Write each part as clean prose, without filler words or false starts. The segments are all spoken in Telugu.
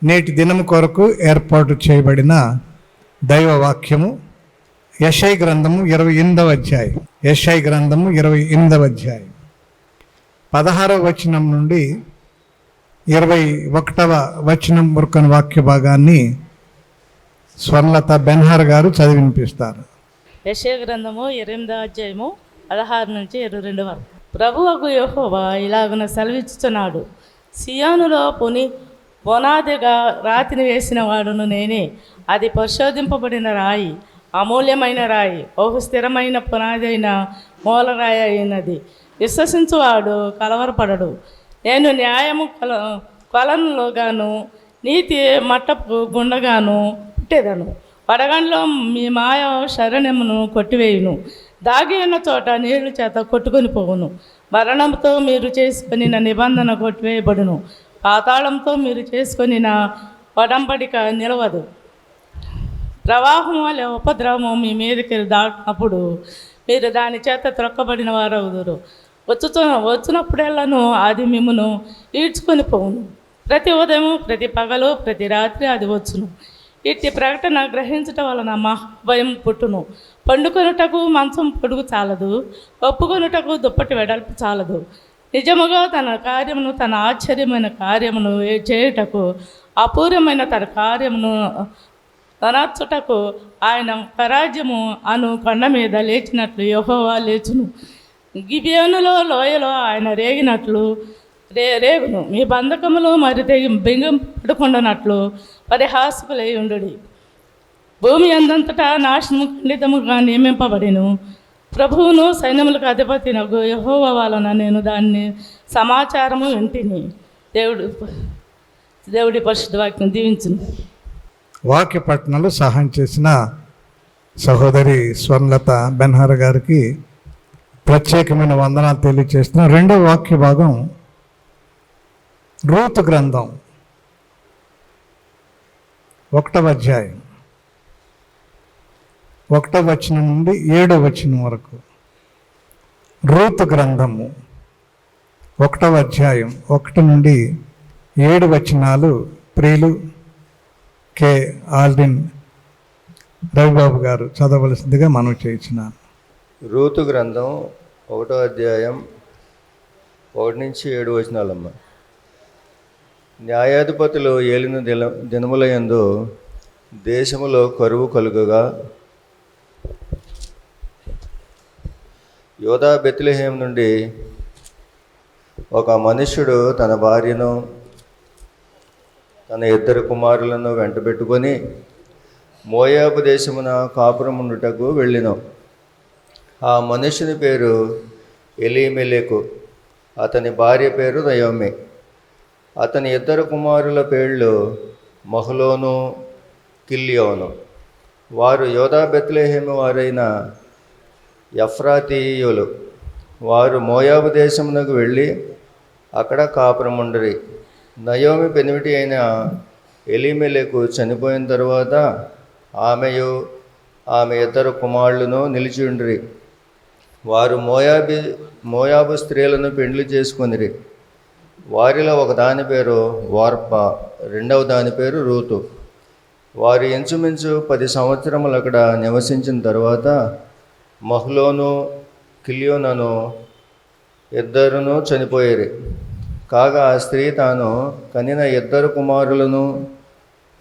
నేటి దినము కొరకు ఏర్పాటు చేయబడిన దైవ వాక్యము యెషయా గ్రంథము 28వ అధ్యాయం. యెషయా గ్రంథము 28వ అధ్యాయం 16వ వచనం నుండి 21వ వచనం వరకు వాక్య భాగాన్ని స్వర్ణలత బెన్హార్ గారు చదివి వినిపిస్తారు. యెషయా గ్రంథము 28వ అధ్యాయము 16 నుంచి 22 వరకు. ప్రభువగు యెహోవా ఇలాగున సెలవిచ్చుచున్నాడు, సియోనులో పునాదిగా రాతిని వేసిన వాడును నేనే. అది పరిశోధింపబడిన రాయి, అమూల్యమైన రాయి, బహు స్థిరమైన పునాది అయిన మూలరాయి అయినది. విశ్వసించువాడు కలవరపడడు. నేను న్యాయము కొలనుగాను నీతి మట్టపు గుండగాను పుట్టేదను. వడగండ్లో మీ మాయ శరణ్యమును కొట్టివేయును. దాగి ఉన్న చోట నీళ్ల చేత కొట్టుకొని పోవును. మరణంతో మీరు చేసుకొని నిబంధన కొట్టివేయబడును. పాతాళంతో మీరు చేసుకొని ఒడంబడిక నిలవదు. ప్రవాహం వల్ల ఉపద్రవము మీ మీదకి దాటినప్పుడు మీరు దాని చేత త్రొక్కబడిన వారు అవుదురు. వచ్చినప్పుడెల్లను అది మిమ్మును ఈడ్చుకొని పోవును. ప్రతి ఉదయం, ప్రతి పగలు, ప్రతి రాత్రి అది వచ్చును. ఇట్టి ప్రకటన గ్రహించటం వలన మహాభయం పుట్టును. పండుకొనుటకు మంచం పొడుగు చాలదు, ఒప్పుకొనుటకు దుప్పటి వెడల్పు చాలదు. నిజముగా తన కార్యమును, తన ఆశ్చర్యమైన కార్యమును చేయుటకు, అపూర్వమైన తన కార్యమును తనర్చుటకు ఆయన పరాజ్యము అను కొండ మీద లేచినట్లు యెహోవా లేచును. గిబియోనులో లోయలో ఆయన రేగినట్లు రేగును. మీ బంధకములు మరి బెంగం పడుకుండానట్లు పరిహాసకులై ఉండు. భూమి అందంతటా నాశనము ఖండితముగా నియమింపబడిను. ప్రభువును సైన్యములకు అధిపతి నగు యెహోవా వలన నేను దాన్ని సమాచారము వింటిని. దేవుడి పరిశుద్ధ వాక్యం దీవించును. వాక్య పట్టణంలో సహాయం చేసిన సహోదరి స్వర్ణలత బెన్హార్ గారికి ప్రత్యేకమైన వందనాలు తెలియజేస్తున్న. రెండవ వాక్య భాగం రూతు గ్రంథం 1వ అధ్యాయం 1వ వచనం నుండి 7వ వచనం వరకు. రూతు గ్రంథము 1వ అధ్యాయం 1 నుండి 7 వచనాలు ప్రియులు కె ఆల్డిన్ రవిబాబు గారు చదవలసిందిగా మనం చేయించినాను. రూతు గ్రంథం 1వ అధ్యాయం 1 నుంచి 7 వచనాలమ్మ. న్యాయాధిపతులు ఏలిన దినములయందు దేశములో కరువు కలుగగా యోధా బెత్లెహేం నుండి ఒక మనుష్యుడు తన భార్యను తన 2 కుమారులను వెంటబెట్టుకొని మోయాబు దేశమున కాపురముండుటకు వెళ్ళినాం. ఆ మనుష్యుని పేరు ఎలీమెలెకు, అతని భార్య పేరు నయోమి. అతని 2 కుమారుల పేర్లు మహలోను, కిల్యోను. వారు యోధా బెత్లెహేము వారైన ఎఫ్రాతీయులు. వారు మోయాబు దేశమునకు వెళ్ళి అక్కడ కాపురముండరి. నయోమి పెనిమిటి అయిన ఎలీమెలెకు చనిపోయిన తరువాత ఆమెయు ఆమె 2 కుమారులను నిలిచి ఉండిరి. వారు మోయాబు స్త్రీలను పెండ్లి చేసుకొనిరి. వారిలో ఒక దాని పేరు వార్ప, రెండవ దాని పేరు రూతు. వారు ఇంచుమించు 10 సంవత్సరములు అక్కడ నివసించిన తర్వాత మహ్లోను, కిల్యోనను 2 చనిపోయేరి. కాగా ఆ స్త్రీ తాను కనిన 2 కుమారులను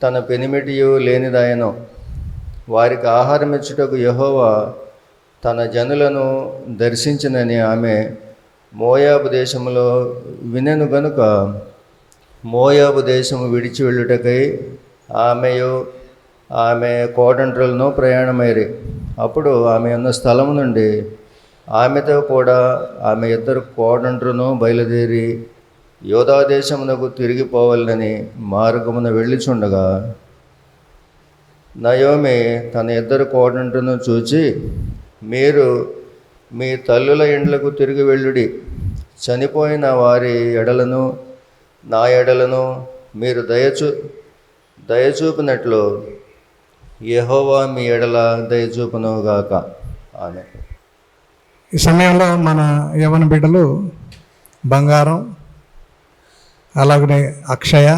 తన పెనిమిటియు లేనిదాయను. వారికి ఆహారం ఇచ్చుటకు యెహోవా తన జనులను దర్శించినని ఆమె మోయాబు దేశంలో వినెను గనుక మోయాబు దేశము విడిచి వెళ్ళుటకై ఆమెయు ఆమె కోడంట్రులను ప్రయాణమైరి. అప్పుడు ఆమె ఉన్న స్థలము నుండి ఆమెతో కూడా ఆమె 2 కోడంట్రును బయలుదేరి యోధా దేశమునకు తిరిగిపోవాలని మార్గమున వెళ్ళిచుండగా నయోమి తన 2 కోడంట్రును చూచి, మీరు మీ తల్లుల ఇండ్లకు తిరిగి వెళ్ళుడి. చనిపోయిన వారి ఎడలను నా ఎడలను మీరు దయచూపినట్లు యెహోవా మీ ఎడల దయచూపునుగాక. ఆమె. ఈ సమయంలో మన యవ్వన బిడ్డలు బంగారం, అలాగనే అక్షయ,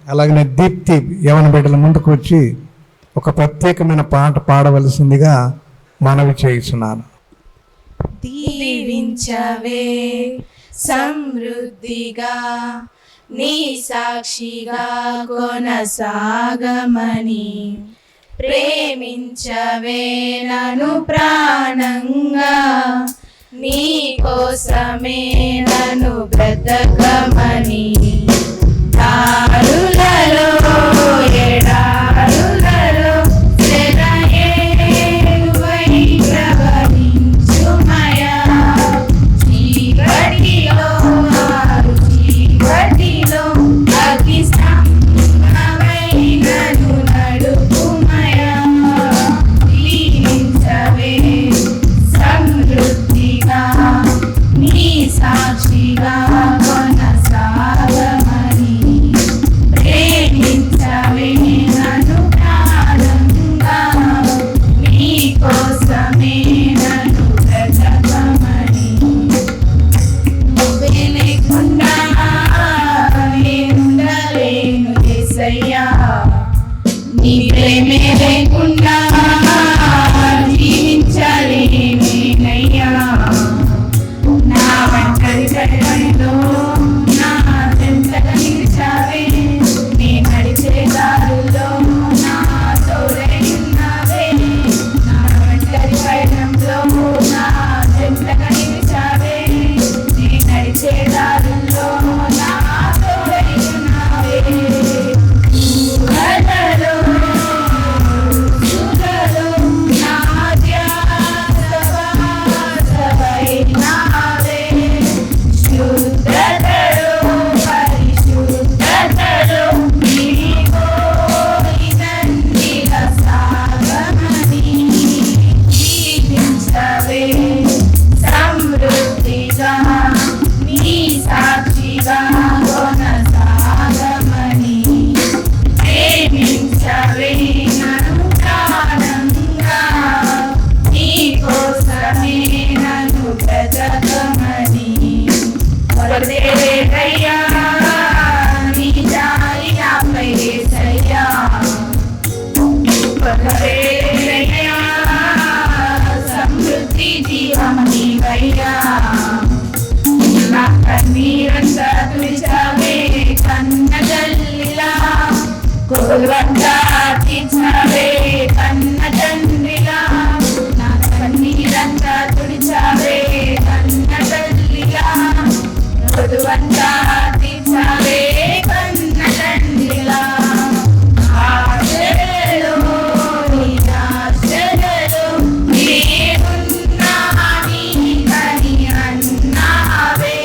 అలాగనే దీప్తి యవన బిడ్డల ముందుకు వచ్చి ఒక ప్రత్యేకమైన పాట పాడవలసిందిగా మనవి చేస్తున్నాను. దీవించవే సమృద్ధిగా నీ సాక్షిగా కొనసాగమని, ప్రేమించవే నన్ను ప్రాణంగా, నీ కోసమే నన్ను బ్రతకమని. దారులలో ఎడారులలో సెలయేరువై ప్రవహించుమయా, చీకటిలో ఆరు చీకటిలో అగ్ని స్తంభమై నన్ను నడుపుమయా. దీవించవే సమృద్ధిగా నీ సాక్షిగా కొనసాగమని, ప్రేమించవే నన్ను ప్రాణంగా, నీ కోసమే నన్ను బ్రతకమని. నువ్వే లేకుండా నేనుండలేను యేసయ్యా, నీ ప్రేమే లేకుండా జీవించలేను నేనయ్యా. నా ఒంటరి గడిలో నా చెంతగా నిలిచావే, నీ నడిచే దారుల్లో నా తోడై ఉన్నావే. నా ఒంటరి పయనంలో నా చెంతగా నిలిచావే, నీ నడిచే దారుల్లో నా తోడై ఉన్నావే. ఊహలలో సుఖలో నా ధ్యాసవై నావే. శుద్ధతలో పరిశుద్ధతలో నీవో ఇదండిగా సాగమని, జీవించవే సమృద్ధిగా నీ సాక్షిగా కొనసాగమని, ప్రేమించవే నన్ను ప్రాణంగా, నీ కోసమే నన్ను బ్రతకమని. వరదేవయ్యా నీ జాలి నాపై యేసయ్యా, వరదేవయ్యా సమృద్ధి జీవం నీవయ్యా. నా కన్నీరంతా తుడిచావే కన్న తల్లిలా, కొలువంతా తీర్చావే కన్న తండ్రిలా. నా కన్నీరంతా తుడిచావే కన్న తల్లిలా, కొలువంతా తీర్చావే కన్న తండ్రిలా. ఆశలలో నిరాశలలో నేనున్నా నీకని అన్నావే.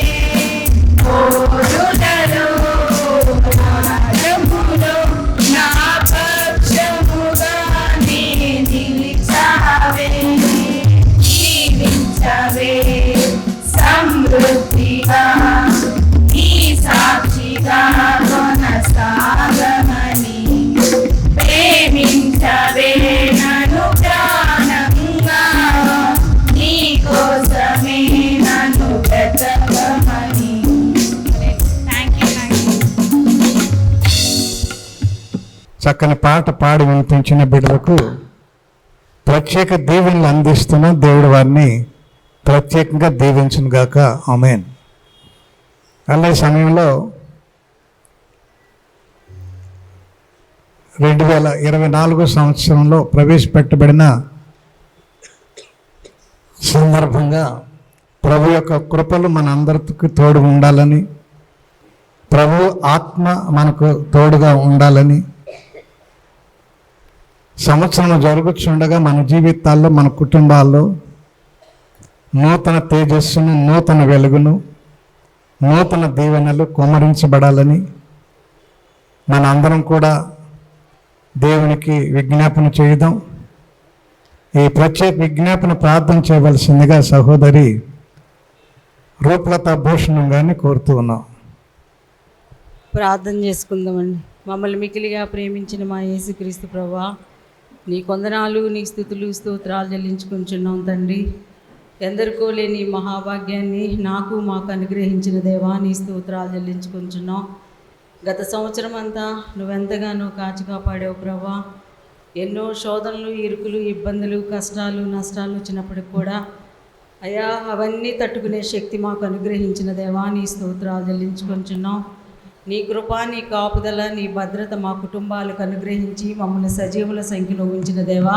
కోరులలో మార్గములో నా పక్షముగా నీ నిలిచావే. జీవించవే సమృద్ధిగా నీ సాక్షిగా కొనసాగమని, ప్రేమించవే నన్ను ప్రాణంగా, నీ కోసమే నన్ను బ్రతకమని. Thank you. చక్కని పాట పాడి వినిపించిన బిడ్డలకు ప్రత్యేక దీవెనలు అందిస్తున్న దేవుడు వారిని ప్రత్యేకంగా దీవించును గాక. ఆమేన్. అలా ఈ సమయంలో 2024 సంవత్సరంలో ప్రవేశపెట్టబడిన సందర్భంగా ప్రభు యొక్క కృపలు మన అందరికి తోడు ఉండాలని, ప్రభు ఆత్మ మనకు తోడుగా ఉండాలని, సంవత్సరం జరుగుతుండగా మన జీవితాల్లో మన కుటుంబాల్లో నూతన తేజస్సును, నూతన వెలుగును, నూతన దీవెనలు కుమ్మరించబడాలని మన అందరం కూడా దేవునికి విజ్ఞాపన చేద్దాం. ఈ ప్రత్యేక విజ్ఞాపన ప్రార్థన చేయవలసిందిగా సహోదరి రూపలత భూషణం గారిని కోరుతూ ఉన్నాం. ప్రార్థన చేసుకుందామండి. మమ్మల్ని మికిలిగా ప్రేమించిన మా యేసుక్రీస్తు ప్రభువా, నీ కొందనాలు, నీ స్తుతులు స్తోత్రాలు చెల్లించుకుంటున్నాం తండ్రి. ఎందరికో లేని మహాభాగ్యాన్ని నాకు మాకు అనుగ్రహించిన దేవా, నీ స్తోత్రాలు చెల్లించుకుంటున్నాం. గత సంవత్సరం అంతా నువ్వెంతగానో కాచి కాపాడావు ప్రభా. ఎన్నో శోధనలు, ఇరుకులు, ఇబ్బందులు, కష్టాలు, నష్టాలు వచ్చినప్పటికి కూడా అయ్యా అవన్నీ తట్టుకునే శక్తి మాకు అనుగ్రహించిన దేవా, నీ స్తోత్రాలు చెల్లించుకొంచున్నాం. నీ కృప, నీ కాపుదల, నీ భద్రత మా కుటుంబాలకు అనుగ్రహించి మమ్మల్ని సజీవుల సంఖ్యలో ఉంచిన దేవా,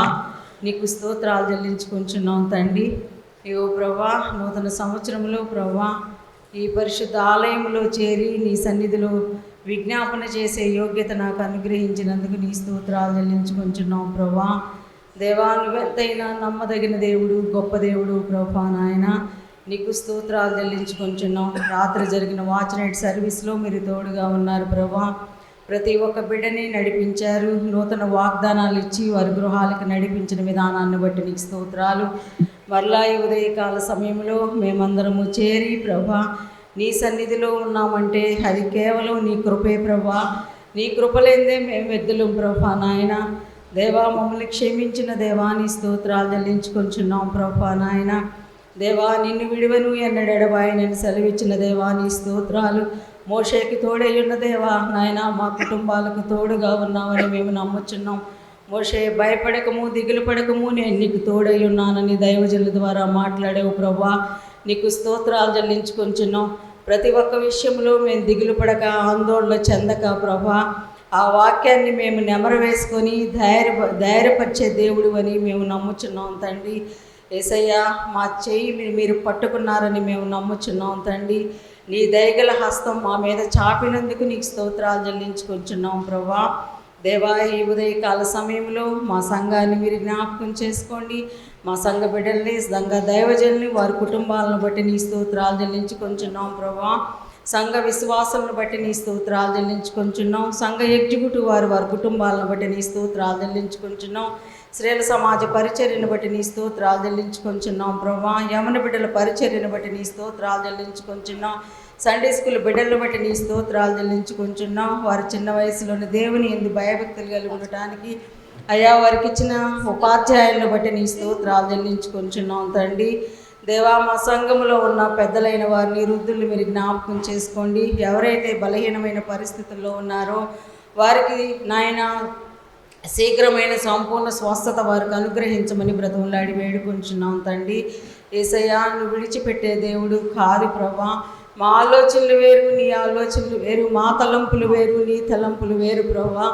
నీకు స్తోత్రాలు చెల్లించుకొంచున్నాం తండ్రి. ఇగో ప్రభా, నూతన సంవత్సరంలో ప్రభా ఈ పరిశుద్ధ ఆలయంలో చేరి నీ సన్నిధిలో విజ్ఞాపన చేసే యోగ్యత నాకు అనుగ్రహించినందుకు నీ స్తోత్రాలు చెల్లించుకొంచున్నాం ప్రభా. దేవా, నువ్వెంతైనా నమ్మదగిన దేవుడు, గొప్ప దేవుడు ప్రభా నాయన, నీకు స్తోత్రాలు చెల్లించుకొంచున్నాం. రాత్రి జరిగిన వాచ్ నైట్ సర్వీస్లో మీరు తోడుగా ఉన్నారు ప్రభా. ప్రతి ఒక్క బిడ్డని నడిపించారు, నూతన వాగ్దానాలు ఇచ్చి వారి గృహాలకు నడిపించిన విధానాన్ని బట్టి నీకు స్తోత్రాలు. మరలా ఈ ఉదయకాల సమయంలో మేమందరము చేరి ప్రభా నీ సన్నిధిలో ఉన్నామంటే అది కేవలం నీ కృపే ప్రభా. నీ కృపలేందే మేము ఎద్దులం ప్రభా నాయన. దేవా, మమ్మల్ని క్షమించిన దేవా, నీ స్తోత్రాలు చెల్లించుకొంచున్నాం ప్రభా నాయన. దేవా, నిన్ను విడివను ఎన్నడెడబాయనని సెలవిచ్చిన దేవా, నీ స్తోత్రాలు. మోషేకి తోడై ఉన్న దేవా నాయన, మా కుటుంబాలకు తోడుగా ఉన్నామని మేము నమ్ముచున్నాం. మోషే భయపడకము, దిగులు పడకము, నేను నీకు తోడై ఉన్నానని దైవజనుల ద్వారా మాట్లాడేవు ప్రభా. నీకు స్తోత్రాలు చెల్లించుకొంచున్నాం. ప్రతి ఒక్క విషయంలో మేము దిగులు పడక, ఆందోళన చెందక ప్రభా ఆ వాక్యాన్ని మేము నెమరు వేసుకొని ధైర్యపరిచే దేవుడు అని మేము నమ్ముచున్నాం తండ్రి. యేసయ్యా, మా చెయ్యి మీరు పట్టుకున్నారని మేము నమ్ముచున్నాం తండ్రి. నీ దయగల హస్తం మా మీద చాపినందుకు నీకు స్తోత్రాలు చెల్లించుకొంచున్నాం ప్రభా. దేవా, ఈ ఉదయకాల సమయంలో మా సంఘాన్ని మీరు జ్ఞాపకం చేసుకోండి. మా సంఘ బిడ్డల్ని, సంఘ దైవజనుల్ని, వారి కుటుంబాలను బట్టి నీ స్తోత్రాలు చెల్లించుకొంచున్నాం ప్రభా. సంఘ విశ్వాసాలను బట్టి నీ స్తోత్రాలు చెల్లించుకొంచున్నాం. సంఘ ఎగ్జిక్యూటివ్ వారి కుటుంబాలను బట్టి నీ స్తోత్రాలు చెల్లించుకొంచున్నాం. స్త్రీల సమాజ పరిచర్యను బట్టి నీ స్తోత్రాలు చెల్లించుకొంచున్నాం ప్రభా. యమన బిడ్డల పరిచర్యను బట్టి నీ స్తోత్రాలు చెల్లించుకొంచున్నాం. సండే స్కూల్ బిడ్డలను బట్టి నీ స్తోత్రాలు చెల్లించుకొంచున్నాం. వారి చిన్న వయసులోని దేవుని యందు భయభక్తులు కలిగి ఉండటానికి అయ్యా వారికి ఇచ్చిన ఉపాధ్యాయులను బట్టి నీ స్తోత్రాలు చెల్లించుకొంచున్నాం తండ్రి. దేవా, మా సంఘంలో ఉన్న పెద్దలైన వారిని, వృద్ధుల్ని మీరు జ్ఞాపకం చేసుకోండి. ఎవరైతే బలహీనమైన పరిస్థితుల్లో ఉన్నారో వారికి నాయన శీఘ్రమైన సంపూర్ణ స్వస్థత వారికి అనుగ్రహించమని బ్రతుములాడి వేడుకొంచున్నాం తండ్రి. యేసయ్యా, నువ్వు విడిచిపెట్టే దేవుడు కాదు ప్రభా. మా ఆలోచనలు వేరు, నీ ఆలోచనలు వేరు. మా తలంపులు వేరు, నీ తలంపులు వేరు ప్రభా.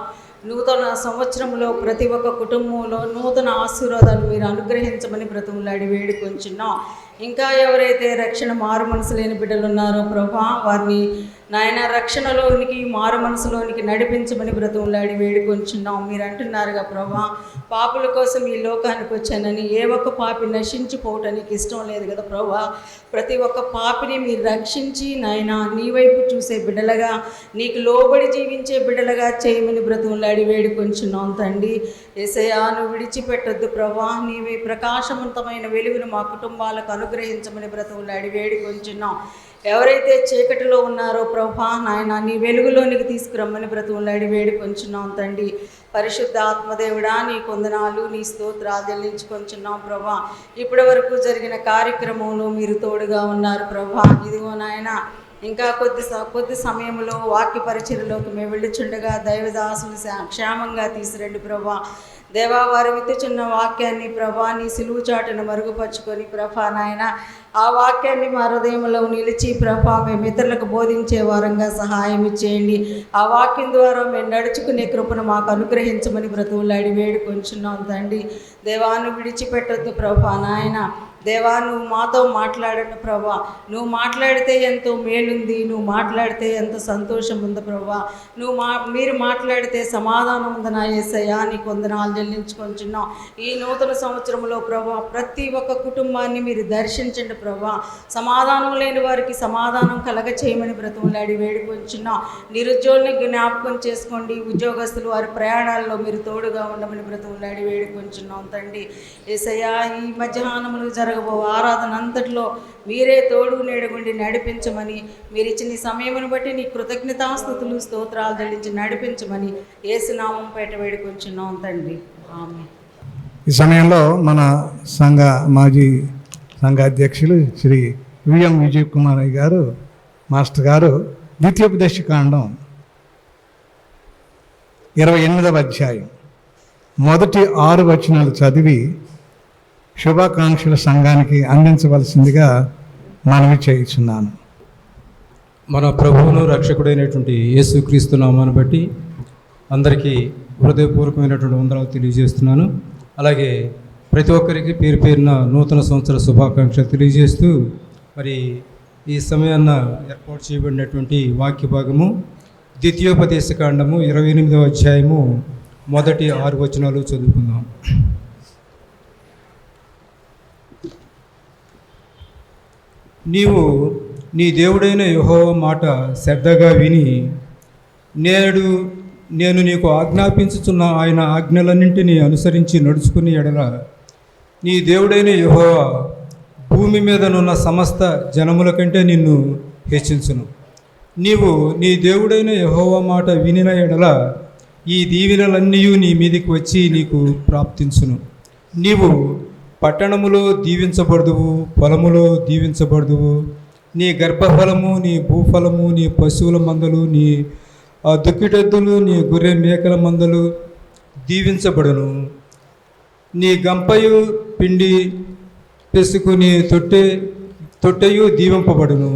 నూతన సంవత్సరంలో ప్రతి ఒక్క కుటుంబంలో నూతన ఆశీర్వాదాలు మీరు అనుగ్రహించమని బ్రతుములాడి వేడుకొంచున్నాం. ఇంకా ఎవరైతే రక్షణ మారు మనసు లేని బిడ్డలు ఉన్నారో ప్రభా, వారిని నాయన రక్షణలోనికి, మారు మనసులోనికి నడిపించమని బ్రతుములాడి వేడుకొంచున్నాం. మీరు అంటున్నారుగా ప్రభా, పాపుల కోసం ఈ లోకానికి వచ్చానని. ఏ ఒక్క పాపి నశించిపోవటానికి ఇష్టం లేదు కదా ప్రభా. ప్రతి ఒక్క పాపిని మీరు రక్షించి నాయన నీ వైపు చూసే బిడ్డలుగా, నీకు లోబడి జీవించే బిడ్డలుగా చేయమని బ్రతుములాడి వేడుకొంచున్నాం తండ్రి. యేసయ్యా, నువ్వు విడిచిపెట్టొద్దు ప్రభా. నీవే ప్రకాశవంతమైన వెలుగును మా కుటుంబాలకు అనుగ్రహించమని బ్రతుములాడి వేడుకొంచున్నాం. ఎవరైతే చీకటిలో ఉన్నారో ప్రభా నాయన, నీ వెలుగులోనికి తీసుకురమ్మని బ్రతుములాడి వేడుకొంచున్నాం తండ్రి. పరిశుద్ధ ఆత్మదేవుడా, నీ కొందనాలు, నీ స్తోత్రాలు చెల్లించుకొంచున్నాం ప్రభా. ఇప్పటి వరకు జరిగిన కార్యక్రమంలో మీరు తోడుగా ఉన్నారు ప్రభా. ఇదిగో నాయన, ఇంకా కొద్ది సమయంలో వాక్య పరిచర్యలోకి మేము వెళ్ళుచుండగా దైవదాసులు క్షేమంగా తీసిరండి ప్రభా. దేవా, వారు విత్తుచున్న వాక్యాన్ని ప్రభా నీ సిలువు చాటును మరుగుపరుచుకొని ప్రభా నాయన ఆ వాక్యాన్ని మా హృదయంలో నిలిచి ప్రభా మేము ఇతరులకు బోధించే వారంగా సహాయం ఇచ్చేయండి. ఆ వాక్యం ద్వారా మేము నడుచుకునే కృపను మాకు అనుగ్రహించమని బ్రతువులాడి వేడుకొంచున్నాం తండ్రి. దేవాను విడిచిపెట్టొద్దు ప్రభా నాయన. దేవా, నువ్వు మాతో మాట్లాడండి ప్రభా. నువ్వు మాట్లాడితే ఎంతో మేలుంది, నువ్వు మాట్లాడితే ఎంతో సంతోషం ఉంది ప్రభా. మీరు మాట్లాడితే సమాధానం ఉంది నా యేసయ్యా. నీకు వందనాలు చెల్లించుకొంచున్నాం. ఈ నూతన సంవత్సరంలో ప్రభా ప్రతి ఒక్క కుటుంబాన్ని మీరు దర్శించండి ప్రభా. సమాధానం లేని వారికి సమాధానం కలగ చేయమని బ్రతుములాడి వేడుకొంచున్నాం. నిరుద్యోగుల్ని జ్ఞాపకం చేసుకోండి. ఉద్యోగస్తులు వారి ప్రయాణాల్లో మీరు తోడుగా ఉండమని బ్రతుములాడి వేడుకొంచున్నాం తండ్రి. యేసయ్యా, ఈ మధ్యాహ్నములు జరగబో ఆరాధన అంతట్లో మీరే తోడు నీడగుండి నడిపించమని, మీరు ఇచ్చిన సమయమును బట్టి నీ కృతజ్ఞతాస్తుతులు స్తోత్రాలు చెల్లించి నడిపించమని యేసునామం పేట వేడుకొంచున్నాం తండ్రి. ఆమేన్. ఈ సమయంలో మన మాజీ సంఘ అధ్యక్షులు శ్రీ విఎం విజయ్ కుమార్ గారు మాస్టర్ గారు ద్వితీయోపదేశ కాండం 28వ అధ్యాయం మొదటి 6 వచనాలు చదివి శుభాకాంక్షల సంఘానికి అందించవలసిందిగా మనవి చేయుచున్నాను. మన ప్రభువును రక్షకుడైనటువంటి యేసుక్రీస్తు నామాన్ని బట్టి అందరికీ హృదయపూర్వకమైనటువంటి వందనాలు తెలియజేస్తున్నాను. అలాగే ప్రతి ఒక్కరికి పేరు పేరున నూతన సంవత్సర శుభాకాంక్షలు తెలియజేస్తూ మరి ఈ సమయాన్న ఏర్పాటు చేయబడినటువంటి వాక్య భాగము ద్వితీయోపదేశకాండము 28వ అధ్యాయము మొదటి 6 వచనాలు చదువుకుందాం. నీవు నీ దేవుడైన యెహోవా మాట శ్రద్ధగా విని నేను నీకు ఆజ్ఞాపించుచున్న ఆయన ఆజ్ఞలన్నింటినీ అనుసరించి నడుచుకుని ఎడల నీ దేవుడైన యెహోవా భూమి మీదనున్న సమస్త జనముల కంటే నిన్ను హెచ్చించును. నీవు నీ దేవుడైన యెహోవా మాట వినిన ఎడల ఈ దీవెనలన్నీ నీ మీదికి వచ్చి నీకు ప్రాప్తించును. నీవు పట్టణములో దీవించబడుదువు, పొలములో దీవించబడుదువు. నీ గర్భఫలము, నీ భూఫలము, నీ పశువుల మందలు, నీ దుక్కిటెద్దులు, నీ గొర్రె మేకల మందలు దీవించబడును. నీ గంపయు పిండి పెసుకుని తొట్టెయు దీవింపబడును.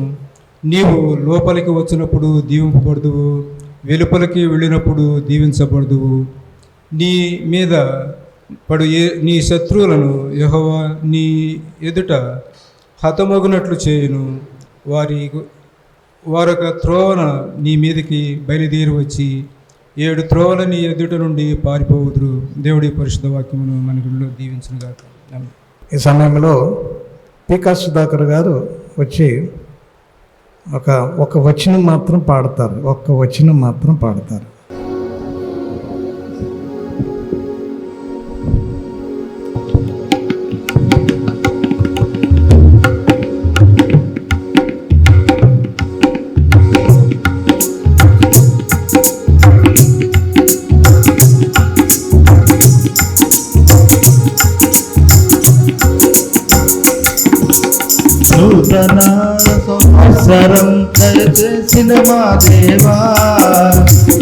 నీవు లోపలికి వచ్చినప్పుడు దీవింపబడుదువు, వెలుపలికి వెళ్ళినప్పుడు దీవించబడుదువు. నీ మీద పడు నీ శత్రువులను యెహోవా నీ ఎదుట హతమగునట్లు చేయును. వారొక త్రోవన నీ మీదకి బయలుదేరి వచ్చి 7 త్రోవల నీ ఎదుట నుండి పారిపోవుదురు. దేవుడి పరిశుద్ధ వాక్యమును మనకులో దీవించునుగాక. ఈ సమయంలో పీకా సుధాకర్ గారు వచ్చి ఒక వచనం మాత్రం పాడతారు. ఒక్క వచనం మాత్రం పాడతారు. నూతన సంవత్సరం దయచేసిన మా దేవా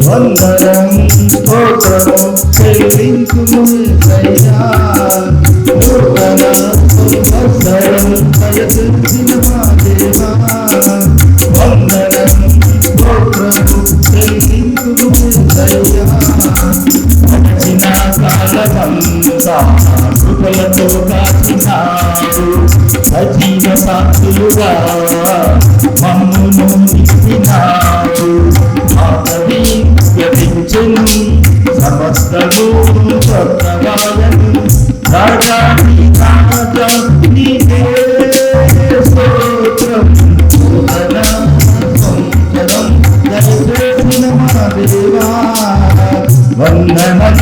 వందనం స్తోత్రము చెల్లించుము యేసయ్యా. నూతన సంవత్సరం దయచేసిన మా దేవా వందనం స్తోత్రము చెల్లించుము యేసయ్యా. గడిచిన కాలమంతా కృపలతో కాచినాడు, సజీవ సాక్షులుగా మమ్మును నిలిపినాడు. ఆపది గతించెను సమస్తము కొత్తవాయను. రాజాది రాజా నీకే స్తోత్రం. నూతన సంవత్సరం దయచేసిన మా దేవా వందనం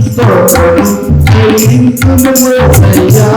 స్తోత్రం చెల్లించుము యేసయ్యా.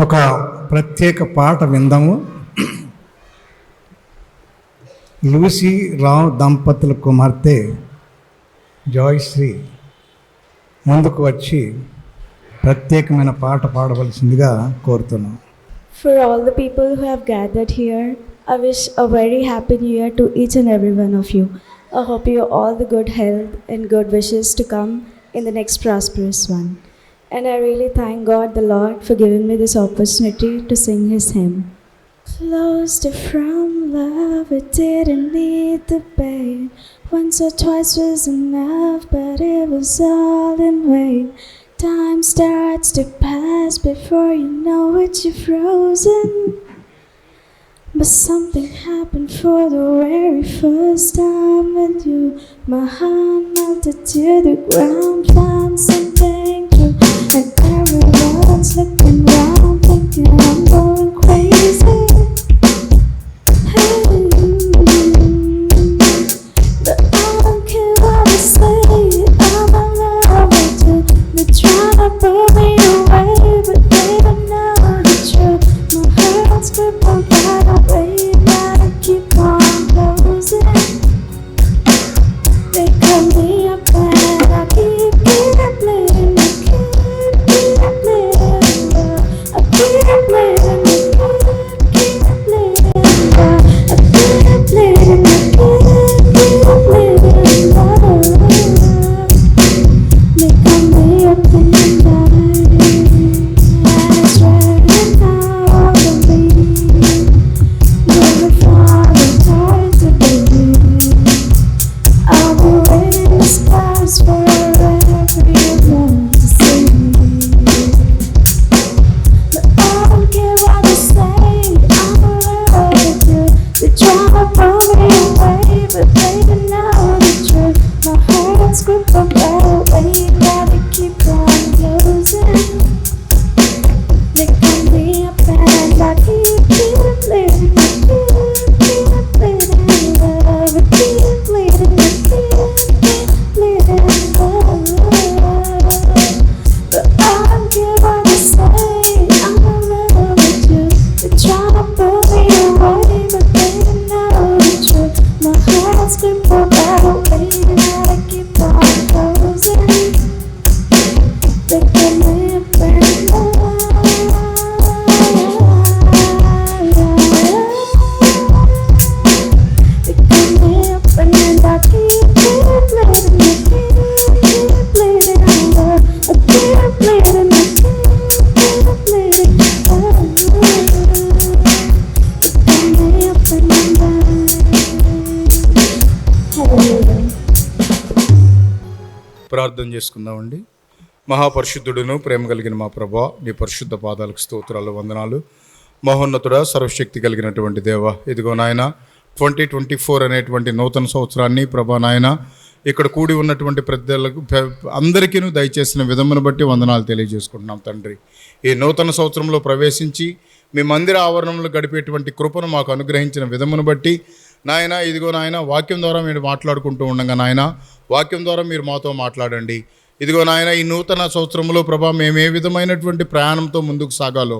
ఒక ప్రత్యేక పాట విందాము. లూసీ రావ్ దంపతుల కుమార్తె జాయ్శ్రీ ముందుకు వచ్చి ప్రత్యేకమైన పాట పాడవలసిందిగా కోరుతున్నాం. For all the people who have gathered here, I wish a very happy new year to each and every one of you. I hope you all the good health and good wishes to come in the next prosperous one. And I really thank God the Lord for giving me this opportunity to sing His hymn. Closed from love, it didn't need the pain. Once or twice was enough, but it was all in vain. Time starts to pass before you know it, you're frozen. But something happened for the very first time with you. My heart melted to the ground, found something true. And everyone's looking round, thinking I'm going crazy. Hey, but I don't care what they say, I'm in love with you. They're trying to pull me away, but they don't know the truth. My heart's grip on right away, gotta keep on closing. They cut me up and I keep bleeding, I keep bleeding, I keep bleeding, I keep bleeding, I keep bleeding, I keep bleeding. They cut me up and it's raining out of me. Never thought it hard to believe. I'll be waiting in the skies for everyone to see. But I don't care what they say, I'm in love with you. They try to pull me away, but they don't know the truth. My heart's grip on right away, gotta keep on closing. They cut me up and I keep bleeding, I keep bleeding, love, I keep bleeding, I keep bleeding, love. But I don't care what they say, I'm in love with you. They try to pull me away, but they don't know the truth. My heart's grip on right away, gotta keep on closing. They cut me up and they cut me up and I keep bleeding, I keep bleeding, I keep bleeding, I keep bleeding. They cut me up and hallelujah. ప్రార్థన చేసుకుందామండి. మహాపరిశుద్ధుడును ప్రేమ కలిగిన మా ప్రభా, నీ పరిశుద్ధ పాదాలకు స్తోత్రాలు, వందనాలు. మహోన్నతుడా, సర్వశక్తి కలిగినటువంటి దేవ, ఇదిగో నాయన 2024 అనేటువంటి నూతన సంవత్సరాన్ని ప్రభా నాయన ఇక్కడ కూడి ఉన్నటువంటి పెద్దలకు అందరికీ దయచేసిన విధమును బట్టి వందనాలు తెలియజేసుకుంటున్నాం తండ్రి. ఈ నూతన సంవత్సరంలో ప్రవేశించి మీ మందిర ఆవరణంలో గడిపేటువంటి కృపను మాకు అనుగ్రహించిన విధమును బట్టి నాయన, ఇదిగో నాయన వాక్యం ద్వారా మీరు మాట్లాడుకుంటూ ఉండగా నాయన, వాక్యం ద్వారా మీరు మాతో మాట్లాడండి. ఇదిగో నాయన, ఈ నూతన సంవత్సరంలో ప్రభా మేము ఏ విధమైనటువంటి ప్రయాణంతో ముందుకు సాగాలో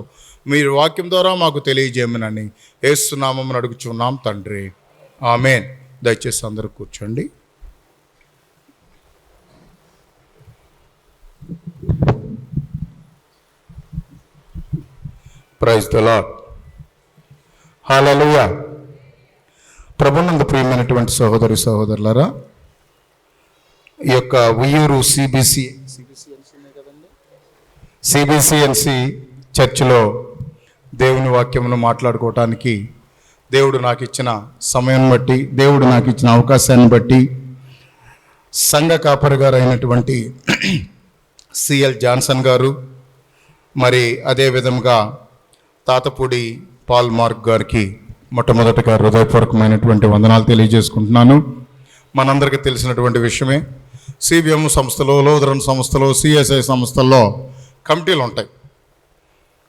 మీరు వాక్యం ద్వారా మాకు తెలియజేయమనని యేసు నామమున అడుగుచున్నాం తండ్రి, ఆమేన్. దయచేసి అందరూ కూర్చోండి. Praise the Lord, hallelujah. ప్రభునందు ప్రియమైనటువంటి సహోదరి సహోదరులారా, ఈ యొక్క ఉయ్యూరు సిబిసిఎన్సి చర్చిలో దేవుని వాక్యమును మాట్లాడుకోవటానికి దేవుడు నాకు ఇచ్చిన సమయం బట్టి, దేవుడు నాకు ఇచ్చిన అవకాశాన్ని బట్టి సంఘ కాపరి గారు అయినటువంటి సిఎల్ జాన్సన్ గారు, మరి అదేవిధంగా తాతపూడి పాల్ మార్క్ గారికి మొట్టమొదటిగా హృదయపూర్వకమైనటువంటి వందనాలు తెలియజేసుకుంటున్నాను. మనందరికీ తెలిసినటువంటి విషయమే, సిబిఎం సంస్థలో, లోదరన్ సంస్థలో, సిఎస్ఐ సంస్థల్లో కమిటీలు ఉంటాయి.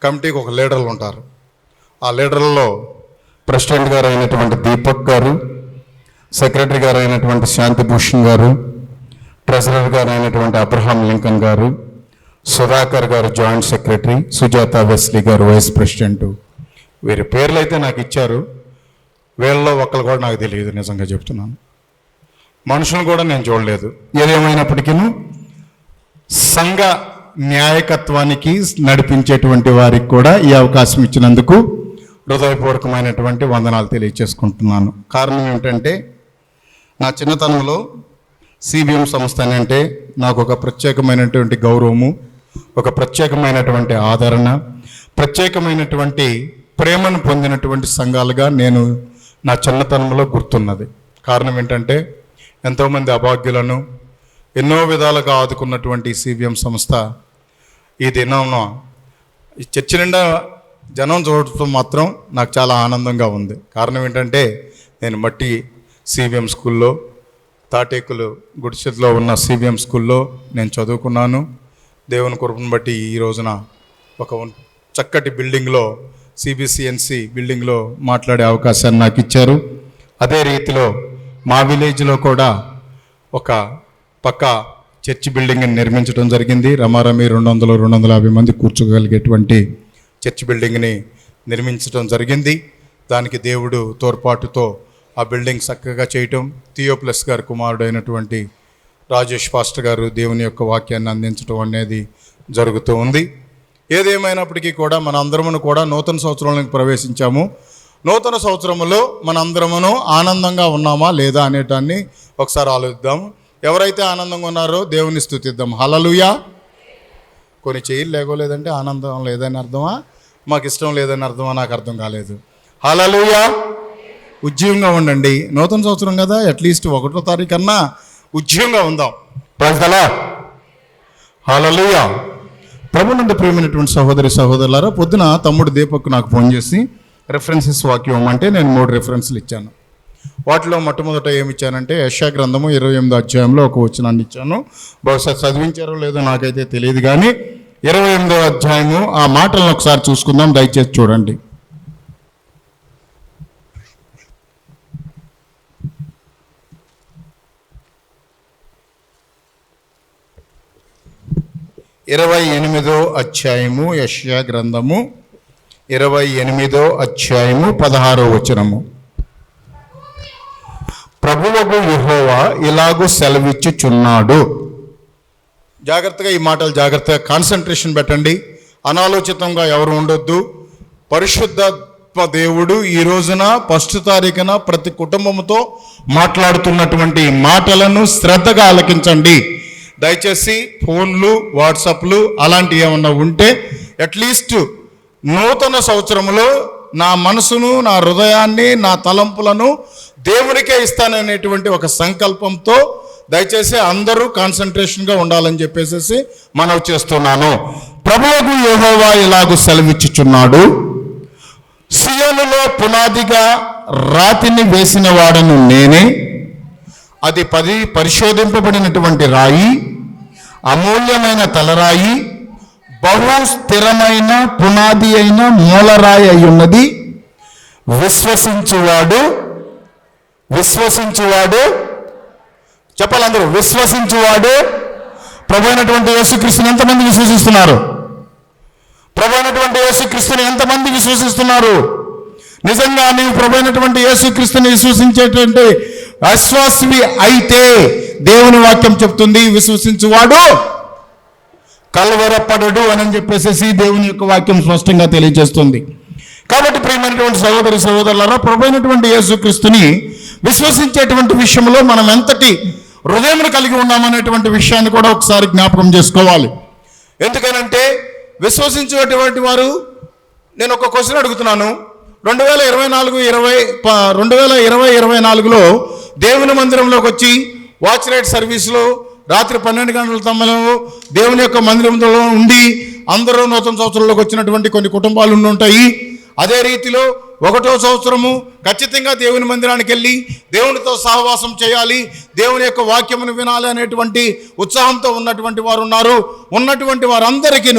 కమిటీకి ఒక లీడర్లు ఉంటారు. ఆ లీడర్లలో ప్రెసిడెంట్ గారు అయినటువంటి దీపక్ గారు, సెక్రటరీ గారు అయినటువంటి శాంతిభూషణ్ గారు, ట్రెజరర్ గారు అయినటువంటి అబ్రహాం లింకన్ గారు, సుధాకర్ గారు జాయింట్ సెక్రటరీ, సుజాత వెస్లీ గారు వైస్ ప్రెసిడెంట్. వీరి పేర్లు అయితే నాకు ఇచ్చారు, వీళ్ళలో ఒక్కరు కూడా నాకు తెలియదు, నిజంగా చెప్తున్నాను. మనుషులను కూడా నేను చూడలేదు. ఏదేమైనప్పటికీ సంఘ న్యాయకత్వానికి నడిపించేటువంటి వారికి కూడా ఈ అవకాశం ఇచ్చినందుకు హృదయపూర్వకమైనటువంటి వందనాలు తెలియచేసుకుంటున్నాను. కారణం ఏమిటంటే, నా చిన్నతనంలో సిబిఎం సంస్థ అంటే నాకు ఒక ప్రత్యేకమైనటువంటి గౌరవము, ఒక ప్రత్యేకమైనటువంటి ఆదరణ, ప్రత్యేకమైనటువంటి ప్రేమను పొందినటువంటి సంఘాలుగా నేను నా చిన్నతనంలో గుర్తున్నది. కారణం ఏంటంటే, ఎంతోమంది అభాగ్యులను ఎన్నో విధాలుగా ఆదుకున్నటువంటి సిబిఎం సంస్థ ఈ దినం ఈ చర్చి నిండా జనం చూడటం మాత్రం నాకు చాలా ఆనందంగా ఉంది. కారణం ఏంటంటే, నేను మట్టి సిబిఎం స్కూల్లో, తాటేకులు గుడిసెలో ఉన్న సిబిఎం స్కూల్లో నేను చదువుకున్నాను. దేవుని కృపను బట్టి ఈ రోజున ఒక చక్కటి బిల్డింగ్లో, సిబిసిఎన్సి బిల్డింగ్లో మాట్లాడే అవకాశాన్ని నాకు ఇచ్చారు. అదే రీతిలో మా విలేజ్లో కూడా ఒక పక్క చర్చి బిల్డింగ్ని నిర్మించడం జరిగింది. రమారమి 200-250 మంది కూర్చోగలిగేటువంటి చర్చి బిల్డింగ్ని నిర్మించడం జరిగింది. దానికి దేవుడు తోడ్పాటుతో ఆ బిల్డింగ్ చక్కగా చేయటం, థియోప్లస్ గారు కుమారుడైనటువంటి రాజేష్ పాస్టర్ గారు దేవుని యొక్క వాక్యాన్ని అందించడం అనేది జరుగుతూ ఉంది. ఏదేమైనప్పటికీ కూడా మన అందరమును కూడా నూతన సంవత్సరంలోకి ప్రవేశించాము. నూతన సంవత్సరంలో మన అందరమును ఆనందంగా ఉన్నామా లేదా అనేటాన్ని ఒకసారి ఆలోచిద్దాం. ఎవరైతే ఆనందంగా ఉన్నారో దేవుని స్తుతిద్దాం. హల్లెలూయా. కొన్ని చెయ్యిలు లేకోలేదంటే ఆనందం లేదని అర్థమా, మాకు ఇష్టం లేదని అర్థమా, నాకు అర్థం కాలేదు. హల్లెలూయా. ఉద్యోగంగా ఉండండి. నూతన సంవత్సరం కదా, అట్లీస్ట్ 1వ తారీఖు అన్నా ఉద్యోగంగా ఉందాం. Praise the Lord. హల్లెలూయా. ప్రభునందు ప్రియమైనటువంటి సహోదరి సహోదరులారా, పొద్దున తమ్ముడు దీపక్ నాకు ఫోన్ చేసి రెఫరెన్సెస్ వాక్యం అంటే నేను 3 రెఫరెన్స్లు ఇచ్చాను. వాటిలో మొట్టమొదట ఏమి ఇచ్చానంటే, యెషయా గ్రంథము 28వ అధ్యాయంలో ఒక వచనాన్ని ఇచ్చాను. బహుశా చదివించారో లేదో నాకైతే తెలియదు, కానీ 28వ అధ్యాయము ఆ మాటలను ఒకసారి చూసుకుందాం. దయచేసి చూడండి. అధ్యాయము యెషయా గ్రంథము 28వ అధ్యాయము 16వ వచనము. ప్రభువగు యెహోవా ఇలాగు సెలవిచ్చుచున్నాడు. జాగ్రత్తగా ఈ మాటలు జాగ్రత్తగా కాన్సన్ట్రేషన్ పెట్టండి. అనాలోచితంగా ఎవరు ఉండొద్దు. పరిశుద్ధాత్మ దేవుడు ఈ రోజున 1వ తారీఖున ప్రతి కుటుంబంతో మాట్లాడుతున్నటువంటి మాటలను శ్రద్ధగా ఆలకించండి. దయచేసి ఫోన్లు, వాట్సాప్లు అలాంటివి ఏమన్నా ఉంటే అట్లీస్ట్ నూతన సంవత్సరంలో నా మనసును, నా హృదయాన్ని, నా తలంపులను దేవునికే ఇస్తాననేటువంటి ఒక సంకల్పంతో దయచేసి అందరూ కాన్సన్ట్రేషన్గా ఉండాలని చెప్పేసి మనవి చేస్తున్నాను. ప్రభువుకు యెహోవా ఇలాగు సెలవిచ్చుచున్నాడు. సియోనులో పునాదిగా రాతిని వేసిన వాడను నేనే. అది పరిశోధింపబడినటువంటి రాయి, అమూల్యమైన తలరాయి, బహు స్థిరమైన పునాది అయిన మూలరాయి అయి ఉన్నది. విశ్వసించువాడు చెప్పాలందరూ, విశ్వసించువాడు. ప్రభు అయినటువంటి యేసుక్రీస్తుని ఎంతమంది విశ్వసిస్తున్నారు? ప్రభు అయినటువంటి యేసుక్రీస్తుని ఎంతమంది విశ్వసిస్తున్నారు? నిజంగా నీవు ప్రభు అయినటువంటి యేసుక్రీస్తుని విశ్వసించేటువంటి అశ్వాసివి అయితే దేవుని వాక్యం చెప్తుంది, విశ్వసించువాడు కలవరపడడు అని చెప్పేసి దేవుని యొక్క వాక్యం స్పష్టంగా తెలియజేస్తుంది. కాబట్టి ప్రియమైనటువంటి సహోదరి సహోదరులారా, ప్రభు అయినటువంటి యేసుక్రీస్తుని విశ్వసించేటువంటి విషయంలో మనం ఎంతటి హృదయం కలిగి ఉన్నామనేటువంటి విషయాన్ని కూడా ఒకసారి జ్ఞాపకం చేసుకోవాలి. ఎందుకనంటే విశ్వసించేటువంటి వారు, నేను ఒక క్వశ్చన్ అడుగుతున్నాను. 2024లో దేవుని మందిరంలోకి వచ్చి వాచ్ నైట్ సర్వీస్లో రాత్రి 12 గంటల సమయంలో దేవుని యొక్క మందిరంలో ఉండి అందరూ నూతన సంవత్సరంలోకి వచ్చినటువంటి కొన్ని కుటుంబాలు ఉంటాయి. అదే రీతిలో 1వ సంవత్సరము ఖచ్చితంగా దేవుని మందిరానికి వెళ్ళి దేవునితో సహవాసం చేయాలి, దేవుని యొక్క వాక్యమును వినాలి అనేటువంటి ఉత్సాహంతో ఉన్నటువంటి వారు ఉన్నారు. ఉన్నటువంటి వారందరికీ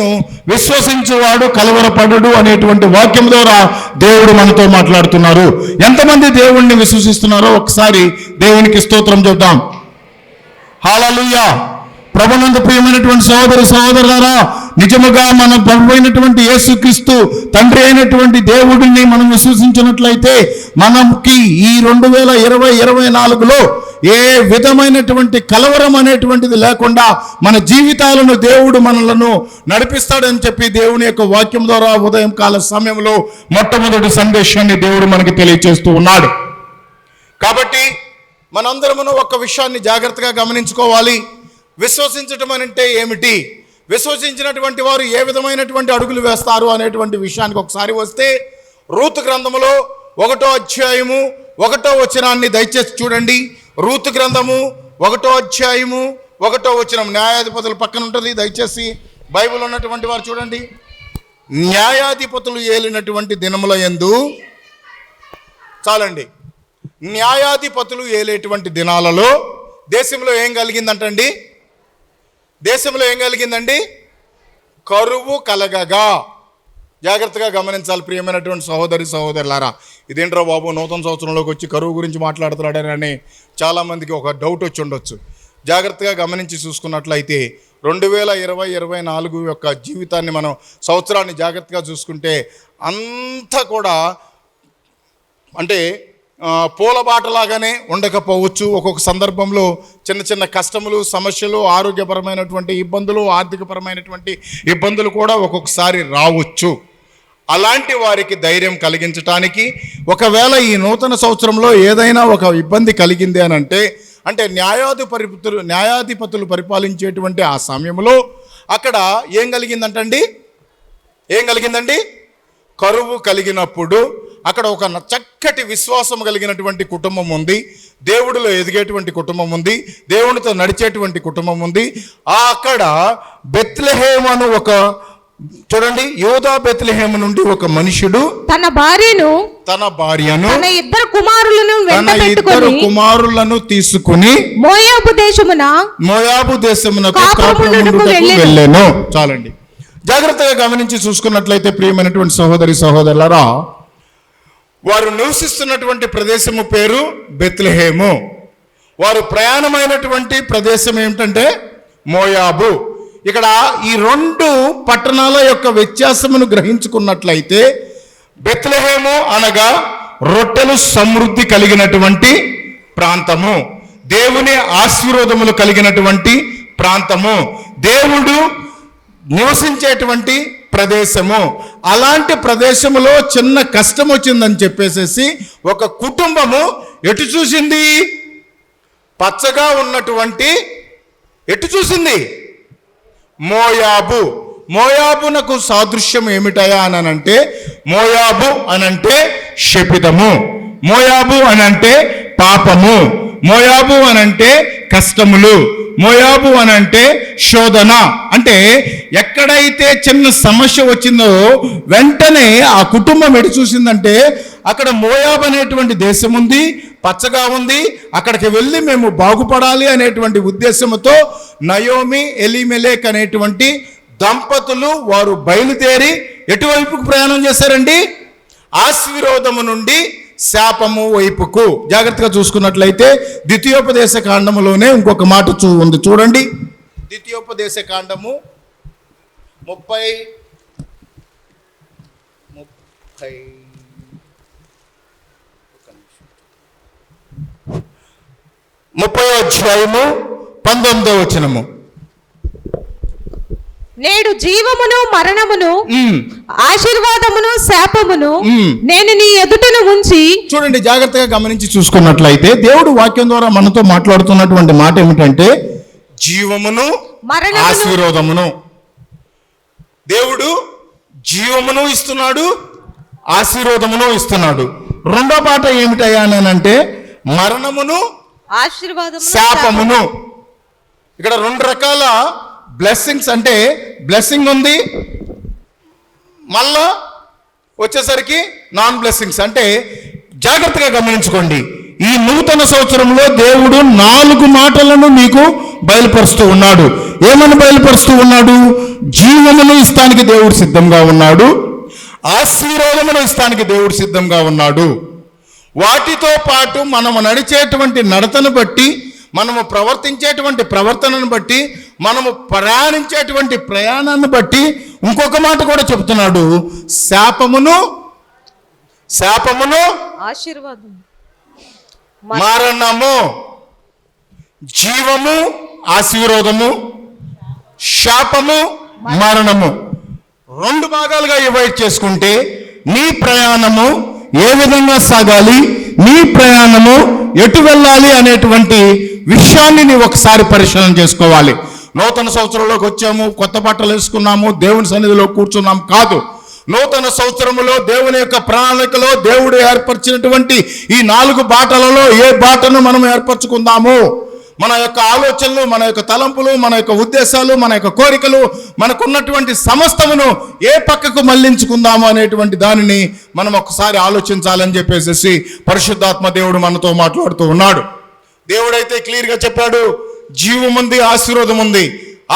విశ్వసించేవాడు కలవరపడడు అనేటువంటి వాక్యం ద్వారా దేవుడు మనతో మాట్లాడుతున్నారు. ఎంతమంది దేవుణ్ణి విశ్వసిస్తున్నారో ఒకసారి దేవునికి స్తోత్రం చెప్దాం. హల్లెలూయా. ప్రభునందు ప్రియమైనటువంటి సహోదరులారా, నిజముగా మన ప్రభు అయినటువంటి యేసుక్రీస్తు తండ్రి అయినటువంటి దేవుడిని మనం విశ్వసించినట్లయితే మనకి ఈ 2024లో ఏ విధమైనటువంటి కలవరం అనేటువంటిది లేకుండా మన జీవితాలను దేవుడు మనలను నడిపిస్తాడని చెప్పి దేవుని యొక్క వాక్యం ద్వారా ఉదయం కాల సమయంలో మొట్టమొదటి సందేశాన్ని దేవుడు మనకి తెలియజేస్తూ ఉన్నాడు. కాబట్టి మనందరమును ఒక విషయాన్ని జాగ్రత్తగా గమనించుకోవాలి. విశ్వసించటం అంటే ఏమిటి, విశ్వసించినటువంటి వారు ఏ విధమైనటువంటి అడుగులు వేస్తారు అనేటువంటి విషయానికి ఒకసారి వస్తే, రూతు గ్రంథములో 1వ అధ్యాయము 1వ వచనాన్ని దయచేసి చూడండి. రూతు గ్రంథము 1వ అధ్యాయము 1వ వచనం న్యాయాధిపతుల పక్కన ఉంటుంది. దయచేసి బైబిల్ ఉన్నటువంటి వారు చూడండి. న్యాయాధిపతులు ఏలినటువంటి దినముల యందు, చాలండి, న్యాయాధిపతులు ఏలేటువంటి దినాలలో దేశంలో ఏం కలిగిందంటండి? దేశంలో ఏం కలిగిందండి? కరువు కలగగా. జాగ్రత్తగా గమనించాలి ప్రియమైనటువంటి సహోదరులారా. ఇదేంట్రా బాబు నూతన సంవత్సరంలోకి వచ్చి కరువు గురించి మాట్లాడుతున్నాడని చాలామందికి ఒక డౌట్ వచ్చి ఉండొచ్చు. జాగ్రత్తగా గమనించి చూసుకున్నట్లయితే 2024 యొక్క జీవితాన్ని మనం సంవత్సరాన్ని జాగ్రత్తగా చూసుకుంటే అంతా కూడా అంటే పూలబాటలాగానే ఉండకపోవచ్చు. ఒక్కొక్క సందర్భంలో చిన్న చిన్న కష్టములు, సమస్యలు, ఆరోగ్యపరమైనటువంటి ఇబ్బందులు, ఆర్థికపరమైనటువంటి ఇబ్బందులు కూడా ఒక్కొక్కసారి రావచ్చు. అలాంటి వారికి ధైర్యం కలిగించటానికి, ఒకవేళ ఈ నూతన సంవత్సరంలో ఏదైనా ఒక ఇబ్బంది కలిగింది అని అంటే న్యాయాధిపతులు పరిపాలించేటువంటి ఆ సమయంలో అక్కడ ఏం కలిగిందండి? కరువు కలిగినప్పుడు అక్కడ ఒక చక్కటి విశ్వాసం కలిగినటువంటి కుటుంబం ఉంది, దేవుడిలో ఎదిగేటువంటి కుటుంబం ఉంది, దేవునితో నడిచేటువంటి కుటుంబం ఉంది. అక్కడ బెత్లెహేము అను ఒక, చూడండి, యోధా బెత్లెహేము నుండి ఒక మనుషుడు తన భార్యను తన ఇద్దరు కుమారులను తీసుకుని మోయాబు దేశమునకు కాపురమునకు వెళ్ళెను. చాలండి, జాగ్రత్తగా గమనించి చూసుకున్నట్లయితే ప్రియమైనటువంటి సహోదరులారా, వారు నివసిస్తున్నటువంటి ప్రదేశము పేరు బెత్లెహేము. వారు ప్రయాణమైనటువంటి ప్రదేశం ఏమిటంటే మోయాబు. ఇక్కడ ఈ 2 పట్టణాల యొక్క వ్యత్యాసమును గ్రహించుకున్నట్లయితే, బెత్లెహేము అనగా రొట్టెలు సమృద్ధి కలిగినటువంటి ప్రాంతము, దేవుని ఆశీర్వాదములు కలిగినటువంటి ప్రాంతము, దేవుడు నివసించేటువంటి ప్రదేశము. అలాంటి ప్రదేశములో చిన్న కష్టం వచ్చిందని చెప్పేసేసి ఒక కుటుంబము ఎటు చూసింది? పచ్చగా ఉన్నటువంటి ఎటు చూసింది? మోయాబు. మోయాబునకు సాదృశ్యం ఏమిటయా అనంటే, మోయాబు అనంటే శపితము, మోయాబు అనంటే పాపము, మోయాబు అనంటే కష్టములు, మోయాబు అనంటే శోధన. అంటే ఎక్కడైతే చిన్న సమస్య వచ్చిందో వెంటనే ఆ కుటుంబం ఎటు చూసిందంటే, అక్కడ మోయాబు అనేటువంటి దేశం ఉంది, పచ్చగా ఉంది, అక్కడికి వెళ్ళి మేము బాగుపడాలి అనేటువంటి ఉద్దేశంతో నయోమి, ఎలీమెలెక్ అనేటువంటి దంపతులు వారు బయలుదేరి ఎటువైపుకు ప్రయాణం చేశారండి? ఆశీర్వాదము నుండి శాపము వైపుకు. జాగ్రత్తగా చూసుకున్నట్లయితే ద్వితీయోపదేశ కాండములోనే ఇంకొక మాట ఉంది, చూడండి. ద్వితీయోపదేశ కాండము 30వ అధ్యాయము 19వ వచనము. నేడు జీవమును మరణమును ఆశీర్వాదమును శాపమును నేను నీ ఎదుటను ఉంచి. చూడండి, జాగ్రత్తగా గమనించి చూసుకున్నట్లయితే దేవుడు వాక్యం ద్వారా మనతో మాట్లాడుతున్నటువంటి మాట ఏమిటంటే జీవమును ఆశీర్వాదమును. దేవుడు జీవమును ఇస్తున్నాడు, ఆశీర్వాదమును ఇస్తున్నాడు. రెండో పాట ఏమిటయ్యా అంటే మరణమును ఆశీర్వాదమును శాపమును. ఇక్కడ 2 రకాల బ్లెస్సింగ్స్, అంటే బ్లెస్సింగ్ ఉంది, మళ్ళా వచ్చేసరికి నాన్ బ్లెస్సింగ్స్. అంటే జాగ్రత్తగా గమనించుకోండి, ఈ నూతన సంవత్సరంలో దేవుడు 4 మాటలను మీకు బయలుపరుస్తూ ఉన్నాడు. ఏమని బయలుపరుస్తూ ఉన్నాడు? జీవమును ఇస్తానికి దేవుడు సిద్ధంగా ఉన్నాడు, ఆశీర్వాదమును ఇస్తానికి దేవుడు సిద్ధంగా ఉన్నాడు. వాటితో పాటు మనము నడిచేటువంటి నడతను బట్టి, మనము ప్రవర్తించేటువంటి ప్రవర్తనను బట్టి మనము ప్రయాణించేటువంటి ప్రయాణాన్ని బట్టి ఇంకొక మాట కూడా చెప్తున్నాడు, శాపమును ఆశీర్వాదం, మరణము, జీవము ఆశీర్వాదము, శాపము మరణము, 2 భాగాలుగా డివైడ్ చేసుకుంటే నీ ప్రయాణము ఏ విధంగా సాగాలి, నీ ప్రయాణము ఎటు వెళ్ళాలి అనేటువంటి విషయాన్ని నీవు ఒకసారి పరిశీలన చేసుకోవాలి. నూతన సంవత్సరంలోకి వచ్చాము, కొత్త బట్టలు వేసుకున్నాము, దేవుని సన్నిధిలో కూర్చున్నాం కాదు. నూతన సంవత్సరములో దేవుని యొక్క ప్రణాళికలో దేవుడు ఏర్పరిచినటువంటి ఈ 4 బాటలలో ఏ బాటను మనం ఏర్పరచుకుందాము. మన యొక్క ఆలోచనలు, మన యొక్క తలంపులు, మన యొక్క ఉద్దేశాలు, మన యొక్క కోరికలు, మనకున్నటువంటి సమస్తమును ఏ పక్కకు మళ్లించుకుందాము అనేటువంటి దానిని మనం ఒకసారి ఆలోచించాలని చెప్పేసి పరిశుద్ధాత్మ దేవుడు మనతో మాట్లాడుతూ ఉన్నాడు. దేవుడైతే క్లియర్గా చెప్పాడు, జీవం ఉంది, ఆశీర్వాదం ఉంది.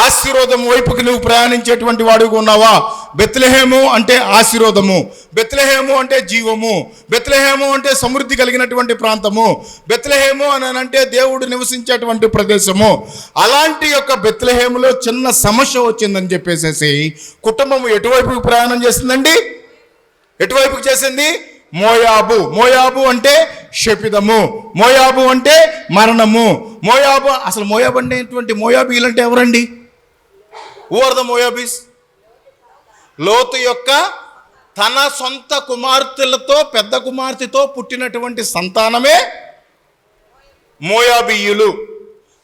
ఆశీర్వాదం వైపుకి నువ్వు ప్రయాణించేటువంటి వాడుగా ఉన్నావా? బెత్లెహేము అంటే ఆశీర్వాదము, బెత్లెహేము అంటే జీవము, బెత్లెహేము అంటే సమృద్ధి కలిగినటువంటి ప్రాంతము, బెత్లెహేము అని అంటే దేవుడు నివసించేటువంటి ప్రదేశము. అలాంటి యొక్క బెత్లెహేములో చిన్న సమస్య వచ్చిందని చెప్పేసేసి కుటుంబం ఎటువైపుకి ప్రయాణం చేసిందండి? ఎటువైపుకి చేసింది? మోయాబు. మోయాబు అంటే శపితము, మోయాబు అంటే మరణము. మోయాబు, అసలు మోయాబు అనేటువంటి మోయాబీలు అంటే ఎవరండి? Who are the Moabites? లోతు యొక్క తన సొంత కుమార్తెలతో, పెద్ద కుమార్తెతో పుట్టినటువంటి సంతానమే మోయాబీయులు.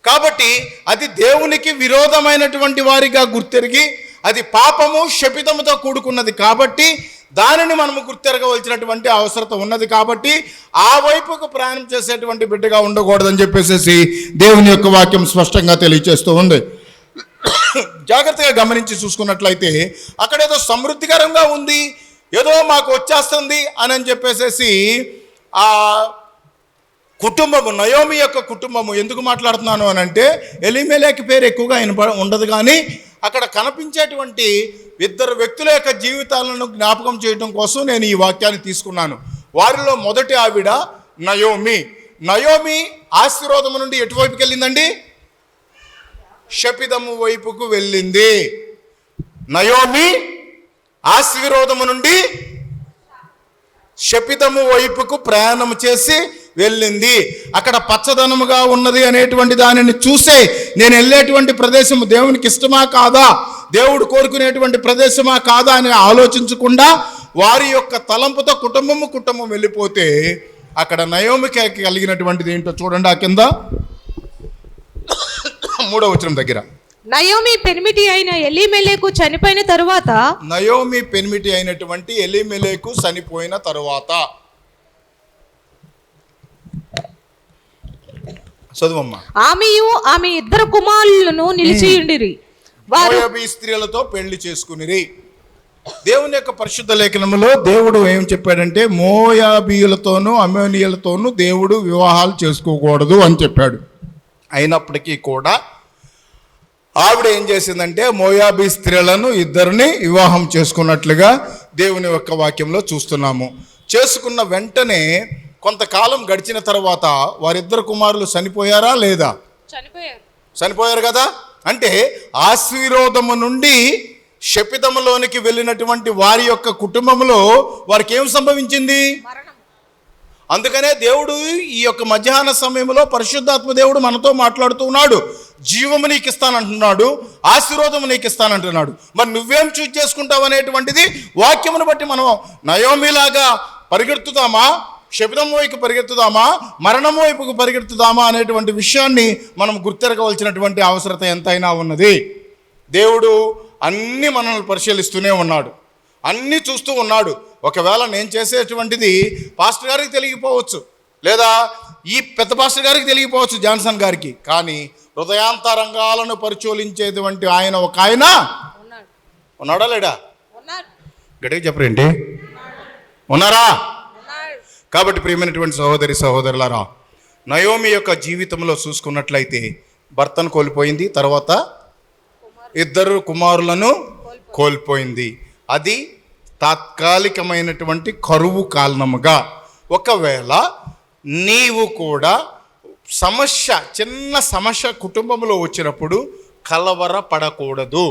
కాబట్టి అది దేవునికి విరోధమైనటువంటి వారిగా గుర్తెరిగి అది పాపము శపితముతో కూడుకున్నది కాబట్టి దానిని మనము గుర్తెరగవలసినటువంటి అవసరత ఉన్నది. కాబట్టి ఆ వైపుకు ప్రయాణం చేసేటువంటి బిడ్డగా ఉండకూడదని చెప్పేసి దేవుని యొక్క వాక్యం స్పష్టంగా తెలియజేస్తూ ఉంది. జాగ్రత్తగా గమనించి చూసుకున్నట్లయితే అక్కడేదో సమృద్ధికరంగా ఉంది, ఏదో మాకు వచ్చేస్తుంది అని చెప్పేసి ఆ కుటుంబము, నయోమి యొక్క కుటుంబము, ఎందుకు మాట్లాడుతున్నాను అని అంటే ఎలీమెలెకు పేరు ఎక్కువగా ఉండదు, కానీ అక్కడ కనిపించేటువంటి 2 వ్యక్తుల యొక్క జీవితాలను జ్ఞాపకం చేయడం కోసం నేను ఈ వాక్యాన్ని తీసుకున్నాను. వారిలో మొదటి ఆవిడ నయోమి. నయోమి ఆశీర్వాదము నుండి ఎటువైపుకి వెళ్ళిందండి? శపితము వైపుకు వెళ్ళింది. నయోమి ఆశీర్వాదము నుండి శపితము వైపుకు ప్రయాణం చేసి వెళ్ళింది. అక్కడ పచ్చదనముగా ఉన్నది అనేటువంటి దానిని చూసే నేను వెళ్ళేటువంటి ప్రదేశము దేవునికి ఇష్టమా కాదా, దేవుడు కోరుకునేటువంటి ప్రదేశమా కాదా అని ఆలోచించకుండా వారి యొక్క తలంపుతో కుటుంబం వెళ్ళిపోతే అక్కడ నయోమికి కలిగినటువంటిది ఏంటో చూడండి. ఆ కింద 3వ వచనం దగ్గర, నయోమి పెనిమిటి అయిన ఎలీమెలెకు చనిపోయిన తరువాత, నయోమి పెనిమిటి అయినటువంటి ఎలీమెలెకు చనిపోయిన తరువాత, చదువమ్మా. ఆమెయు ఆమె 2 కుమారులను నిలిచియుండిరి. మోయాబీ స్త్రీలతో పెళ్లి చేసుకునిరి. దేవుని యొక్క పరిశుద్ధ లేఖనములో దేవుడు ఏం చెప్పాడంటే మోయాబీయులతోనూ అమ్మోనీయులతోనూ దేవుడు వివాహాలు చేసుకోకూడదు అని చెప్పాడు. అయినప్పటికీ కూడా ఆవిడ ఏం చేసిందంటే మోయాబీ స్త్రీలను 2 వివాహం చేసుకున్నట్లుగా దేవుని యొక్క వాక్యంలో చూస్తున్నాము. చేసుకున్న వెంటనే కొంతకాలం గడిచిన తర్వాత 2 కుమారులు చనిపోయారా లేదా? చనిపోయారు కదా. అంటే ఆశీర్వాదము నుండి శపితములోనికి వెళ్ళినటువంటి వారి యొక్క కుటుంబంలో వారికి ఏం సంభవించింది? అందుకనే దేవుడు ఈ యొక్క మధ్యాహ్న సమయంలో పరిశుద్ధాత్మ దేవుడు మనతో మాట్లాడుతూ ఉన్నాడు. జీవము నీకు ఇస్తానంటున్నాడు, ఆశీర్వాదము నీకు ఇస్తానంటున్నాడు. మరి నువ్వేం చూజ్ చేసుకుంటావు అనేటువంటిది వాక్యమును బట్టి మనం నయోమిలాగా పరిగెత్తుతామా, శపితం వైపు పరిగెత్తుదామా, మరణం వైపుకు పరిగెత్తుదామా అనేటువంటి విషయాన్ని మనం గుర్తెరగవలసినటువంటి అవసరత ఎంతైనా ఉన్నది. దేవుడు అన్నీ మనల్ని పరిశీలిస్తూనే ఉన్నాడు, అన్నీ చూస్తూ ఉన్నాడు. ఒకవేళ నేను చేసేటువంటిది పాస్టర్ గారికి తెలియకపోవచ్చు, లేదా ఈ పెద్ద పాస్టర్ గారికి తెలియకపోవచ్చు, జాన్సన్ గారికి, కానీ హృదయాంతరంగాలను పరిశోధించేటువంటి ఆయన ఒక ఆయన ఉన్నాడా లేడా? గట్టిగా చెప్పరేంటి? ఉన్నారా? కాబట్టి ప్రియమైనటువంటి సహోదరి సహోదరులారా, నయోమి యొక్క జీవితంలో చూసుకున్నట్లయితే భర్తను కోల్పోయింది, తర్వాత 2 కుమారులను కోల్పోయింది. అది తాత్కాలికమైనటువంటి కరువు కారణముగా. ఒకవేళ నీవు కూడా చిన్న సమస్య కుటుంబంలో వచ్చినప్పుడు కలవరపడకూడదు.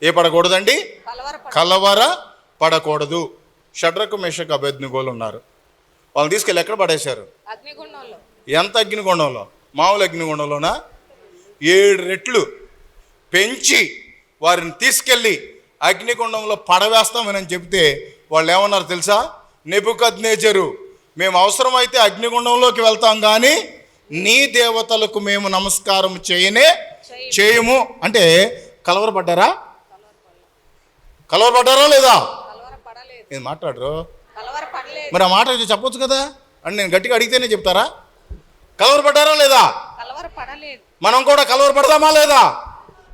ఏ పడకూడదండి? కలవరపడకూడదు. షడ్రకు మేషకు అబేద్నెగోలు ఉన్నారు. వాళ్ళని తీసుకెళ్ళి ఎక్కడ పడేశారు? ఎంత అగ్నిగుండంలో? మామూలు అగ్నిగుండంలోనా? 7 రెట్లు పెంచి వారిని తీసుకెళ్ళి అగ్నిగుండంలో పడవేస్తామని చెప్తే వాళ్ళు ఏమన్నారు తెలుసా? నెబుకద్నెజరు, మేము అవసరమైతే అగ్నిగుండంలోకి వెళ్తాం కానీ నీ దేవతలకు మేము నమస్కారం చేయము అంటే కలవరపడ్డారా లేదా? ఏం మాట్లాడరు? మరి ఆ మాట చెప్పొచ్చు కదా అని నేను గట్టిగా అడిగితేనే చెప్తారా? కలవరపడ్డారా లేదా? మనం కూడా కలవరపడదామా లేదా?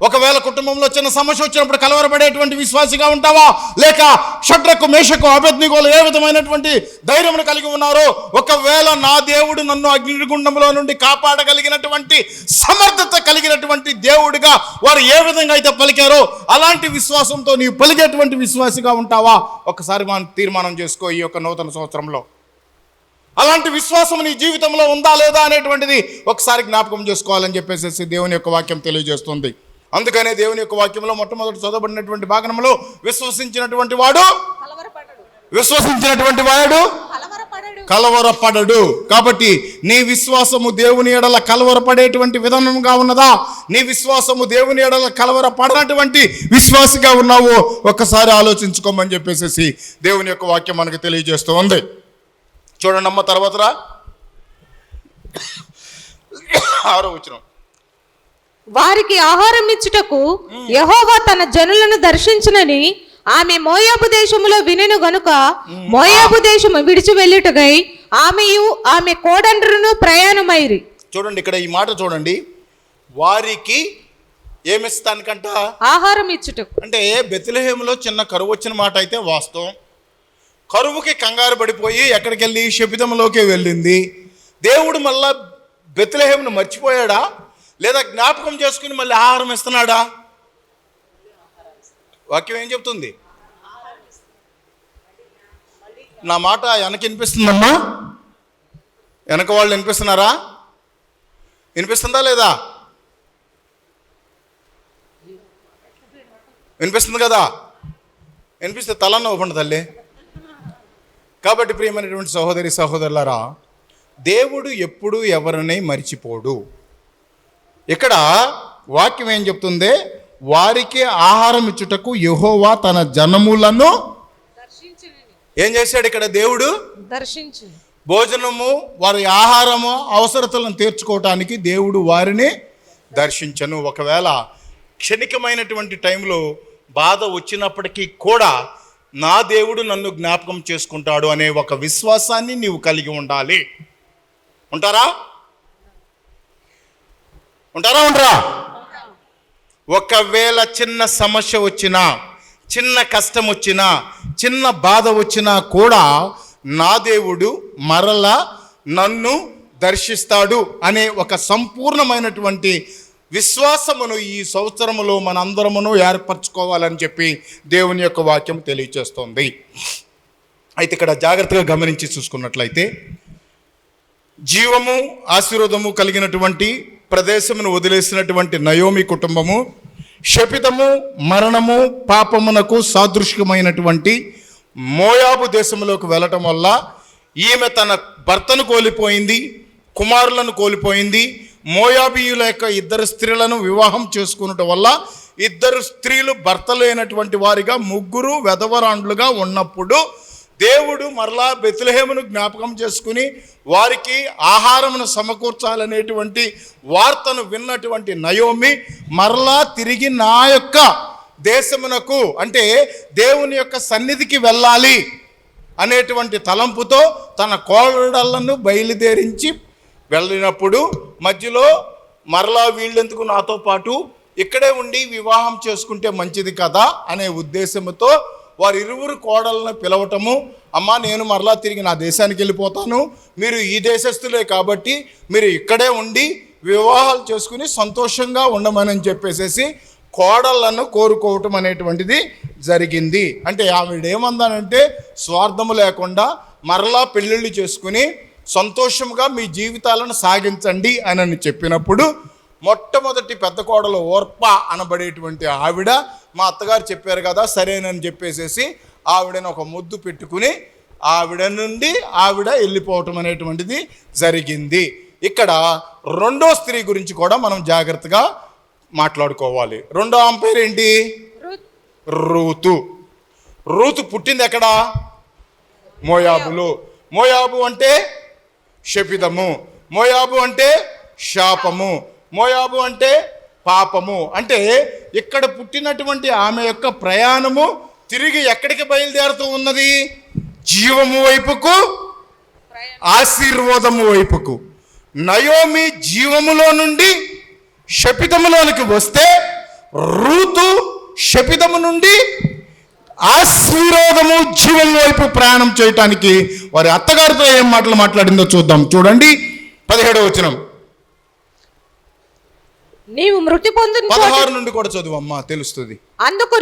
ఒకవేళ కుటుంబంలో చిన్న సమస్య వచ్చినప్పుడు కలవరపడేటువంటి విశ్వాసిగా ఉంటావా? లేక షడ్రకు మేషకు అబేద్నెగోలు ఏ విధమైనటువంటి ధైర్యమును కలిగి ఉన్నారో, ఒకవేళ నా దేవుడు నన్ను అగ్నిగుండంలో నుండి కాపాడగలిగినటువంటి సమర్థత కలిగినటువంటి దేవుడిగా వారు ఏ విధంగా అయితే పలికారో అలాంటి విశ్వాసంతో నీవు పలికేటువంటి విశ్వాసిగా ఉంటావా? ఒకసారి మనం తీర్మానం చేసుకో. ఈ యొక్క నూతన సంవత్సరంలో అలాంటి విశ్వాసం నీ జీవితంలో ఉందా లేదా అనేటువంటిది ఒకసారి జ్ఞాపకం చేసుకోవాలని చెప్పేసి దేవుని యొక్క వాక్యం తెలియజేస్తుంది. అందుకనే దేవుని యొక్క వాక్యంలో మొట్టమొదటి చదవబడినటువంటి భాగంలో విశ్వసించినటువంటి వాడు కలవరపడడు. కాబట్టి నీ విశ్వాసము దేవుని ఎడల కలవరపడేటువంటి విధానంగా ఉన్నదా? నీ విశ్వాసము దేవుని ఎడల కలవరపడనటువంటి విశ్వాసిగా ఉన్నావు ఒక్కసారి ఆలోచించుకోమని చెప్పేసి దేవుని యొక్క వాక్యం మనకు తెలియజేస్తూ ఉంది. చూడండి అమ్మ, తర్వాత 6వ వచనం. వారికి ఆహారం ఇచ్చుటకు యెహోవా తన జనులను దర్శించునని ఆమె మోయాబు దేశములో వినెను గనుక మోయాబు దేశము విడిచి వెళ్ళుటకై ఆమెయు ఆమె కోడండ్రును ప్రయాణమైరి. చూడండి ఇక్కడ ఈ మాట చూడండి. వారికి ఏమిస్తానికంట? ఆహారం ఇచ్చుటకు. అంటే బెత్లెహేములో చిన్న కరువు వచ్చిన మాట అయితే వాస్తవం. కరువుకి కంగారు పడిపోయి ఎక్కడికి వెళ్ళి శపితంలోకి వెళ్ళింది. దేవుడు మళ్ళా బెత్లెహేమును మర్చిపోయాడా లేదా జ్ఞాపకం చేసుకుని మళ్ళీ ఆహారం ఇస్తున్నాడా? వాక్యం ఏం చెప్తుంది? నా మాట వెనక వినిపిస్తుందమ్మా? వెనక వాళ్ళు వినిపిస్తున్నారా? వినిపిస్తుందా లేదా? వినిపిస్తుంది కదా? వినిపిస్తే తలన్న ఒప్పండి తల్లి. కాబట్టి ప్రియమైనటువంటి సహోదరి సహోదరులారా, దేవుడు ఎప్పుడు ఎవరిని మర్చిపోడు. ఇక్కడ వాక్యం ఏం చెప్తుంది? వారికి ఆహారం ఇచ్చుటకు యెహోవా తన జనములను ఏం చేశాడు? ఇక్కడ దేవుడు భోజనము, వారి ఆహారము అవసరతలను తీర్చుకోవటానికి దేవుడు వారిని దర్శించను. ఒకవేళ క్షణికమైనటువంటి టైంలో బాధ వచ్చినప్పటికీ కూడా నా దేవుడు నన్ను జ్ఞాపకం చేసుకుంటాడు అనే ఒక విశ్వాసాన్ని నీవు కలిగి ఉండాలి. ఉంటారా? ఉండరా? ఒకవేళ చిన్న సమస్య వచ్చినా, చిన్న కష్టం వచ్చినా, చిన్న బాధ వచ్చినా కూడా నా దేవుడు మరలా నన్ను దర్శిస్తాడు అనే ఒక సంపూర్ణమైనటువంటి విశ్వాసమును ఈ సంవత్సరములో మనందరమును ఏర్పరచుకోవాలని చెప్పి దేవుని యొక్క వాక్యం తెలియజేస్తోంది. అయితే ఇక్కడ జాగ్రత్తగా గమనించి చూసుకున్నట్లయితే జీవము ఆశీర్వాదము కలిగినటువంటి ప్రదేశమును వదిలేసినటువంటి నయోమి కుటుంబము శపితము, మరణము, పాపమునకు సాదృశ్యమైనటువంటి మోయాబు దేశంలోకి వెళ్ళటం వల్ల ఈమె తన భర్తను కోల్పోయింది, కుమారులను కోల్పోయింది. మోయాబీయుల యొక్క 2 స్త్రీలను వివాహం చేసుకున్నట వల్ల 2 స్త్రీలు భర్త లేనటువంటి వారిగా 3 వెధవరాండ్లుగా ఉన్నప్పుడు దేవుడు మరలా బెత్లెహేమును జ్ఞాపకం చేసుకుని వారికి ఆహారమును సమకూర్చాలనేటువంటి వార్తను విన్నటువంటి నయోమి మరలా తిరిగి నా యొక్క దేశమునకు అంటే దేవుని యొక్క సన్నిధికి వెళ్ళాలి అనేటువంటి తలంపుతో తన కోడళ్లను బయలుదేరించి వెళ్ళినప్పుడు మధ్యలో మరలా వీళ్ళెందుకు నాతో పాటు ఇక్కడే ఉండి వివాహం చేసుకుంటే మంచిది కదా అనే ఉద్దేశంతో వారి 2 కోడలను పిలవటము, అమ్మా నేను మరలా తిరిగి నా దేశానికి వెళ్ళిపోతాను, మీరు ఈ దేశస్తులే కాబట్టి మీరు ఇక్కడే ఉండి వివాహాలు చేసుకుని సంతోషంగా ఉండమని చెప్పేసేసి కోడళ్లను కోరుకోవటం అనేటువంటిది జరిగింది. అంటే ఆవిడేమందానంటే స్వార్థము లేకుండా మరలా పెళ్ళిళ్ళు చేసుకుని సంతోషంగా మీ జీవితాలను సాగించండి అని చెప్పినప్పుడు మొట్టమొదటి పెద్ద కోడలు ఓర్ప అనబడేటువంటి ఆవిడ, మా అత్తగారు చెప్పారు కదా సరేనని చెప్పేసేసి ఆవిడని ఒక ముద్దు పెట్టుకుని ఆవిడ నుండి ఆవిడ వెళ్ళిపోవటం అనేటువంటిది జరిగింది. ఇక్కడ రెండో స్త్రీ గురించి కూడా మనం జాగ్రత్తగా మాట్లాడుకోవాలి. రెండో ఆమె పేరు ఏంటి? రూతు. రూతు పుట్టింది ఎక్కడ? మోయాబులో. మోయాబు అంటే శపితము, మోయాబు అంటే శాపము, మోయాబు అంటే పాపము. అంటే ఇక్కడ పుట్టినటువంటి ఆమె యొక్క ప్రయాణము తిరిగి ఎక్కడికి బయలుదేరుతూ ఉన్నది? జీవము వైపుకు, ఆశీర్వాదము వైపుకు. నయోమి జీవములో నుండి శపితములోనికి వస్తే, రూతు శపితము నుండి ఆశీర్వాదము జీవం వైపు ప్రయాణం చేయటానికి వారి అత్తగారితో ఏం మాటలు మాట్లాడిందో చూద్దాం. చూడండి 17వ వచనం. నీవు మృతి పొందిన 16 నుండి కూడా చదువమ్మా, తెలుస్తుంది. అందుకు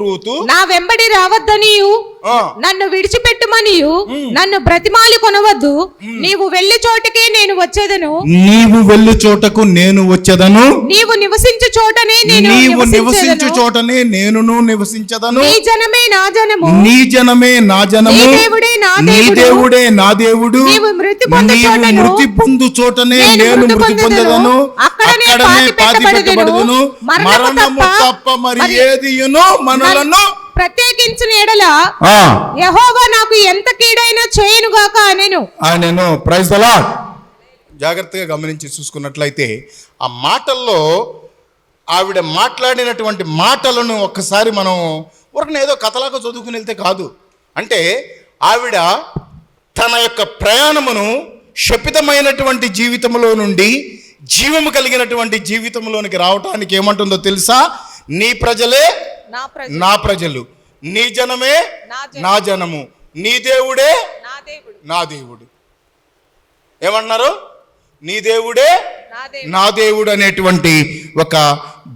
రూతు నా వెంబడి రావద్దనియు నన్ను విడిచిపెట్టుమనియు నన్ను బ్రతిమాలి కొనవద్దు, నీవు వెళ్లి చోటకే నేను వచ్చేదను, నీవు వెళ్ళు చోటకు నేను వచ్చేదను, నీవు నివసించు చోటనే నివసించు చోటనే నేనును నివసించదను, నీ జనమే నా జనము, నీ జనమే నా జనము, నీ దేవుడే నా నీ దేవుడే నా దేవుడు, నీవు మృతి పొందు చోటనే నేను మృతి పొందదను, అక్కడనే పాతి పెట్టబడదును, మరణము తప్ప మరి ఏదియును మనలను ప్రత్యేకించిన ఎడల యెహోవా నాకు ఎంత కీడైనా చేయనుగాక అనెను. Praise the Lord. జాగ్రత్తగా గమనించి చూసుకున్నట్లయితే ఆ మాటల్లో ఆవిడ మాట్లాడినటువంటి మాటలను ఒక్కసారి మనం ఊరికనే ఏదో కథలాగా చదువుకుని వెళ్తే కాదు. అంటే ఆవిడ తన యొక్క ప్రయాణమును శపితమైనటువంటి జీవితంలో నుండి జీవము కలిగినటువంటి జీవితంలోనికి రావటానికి ఏమంటుందో తెలుసా? నీ ప్రజలే నా ప్రజలు, నీ జనమే నా జనము, నీ దేవుడే నా దేవుడు. ఏమన్నారు? నీ దేవుడే నా దేవుడు అనేటువంటి ఒక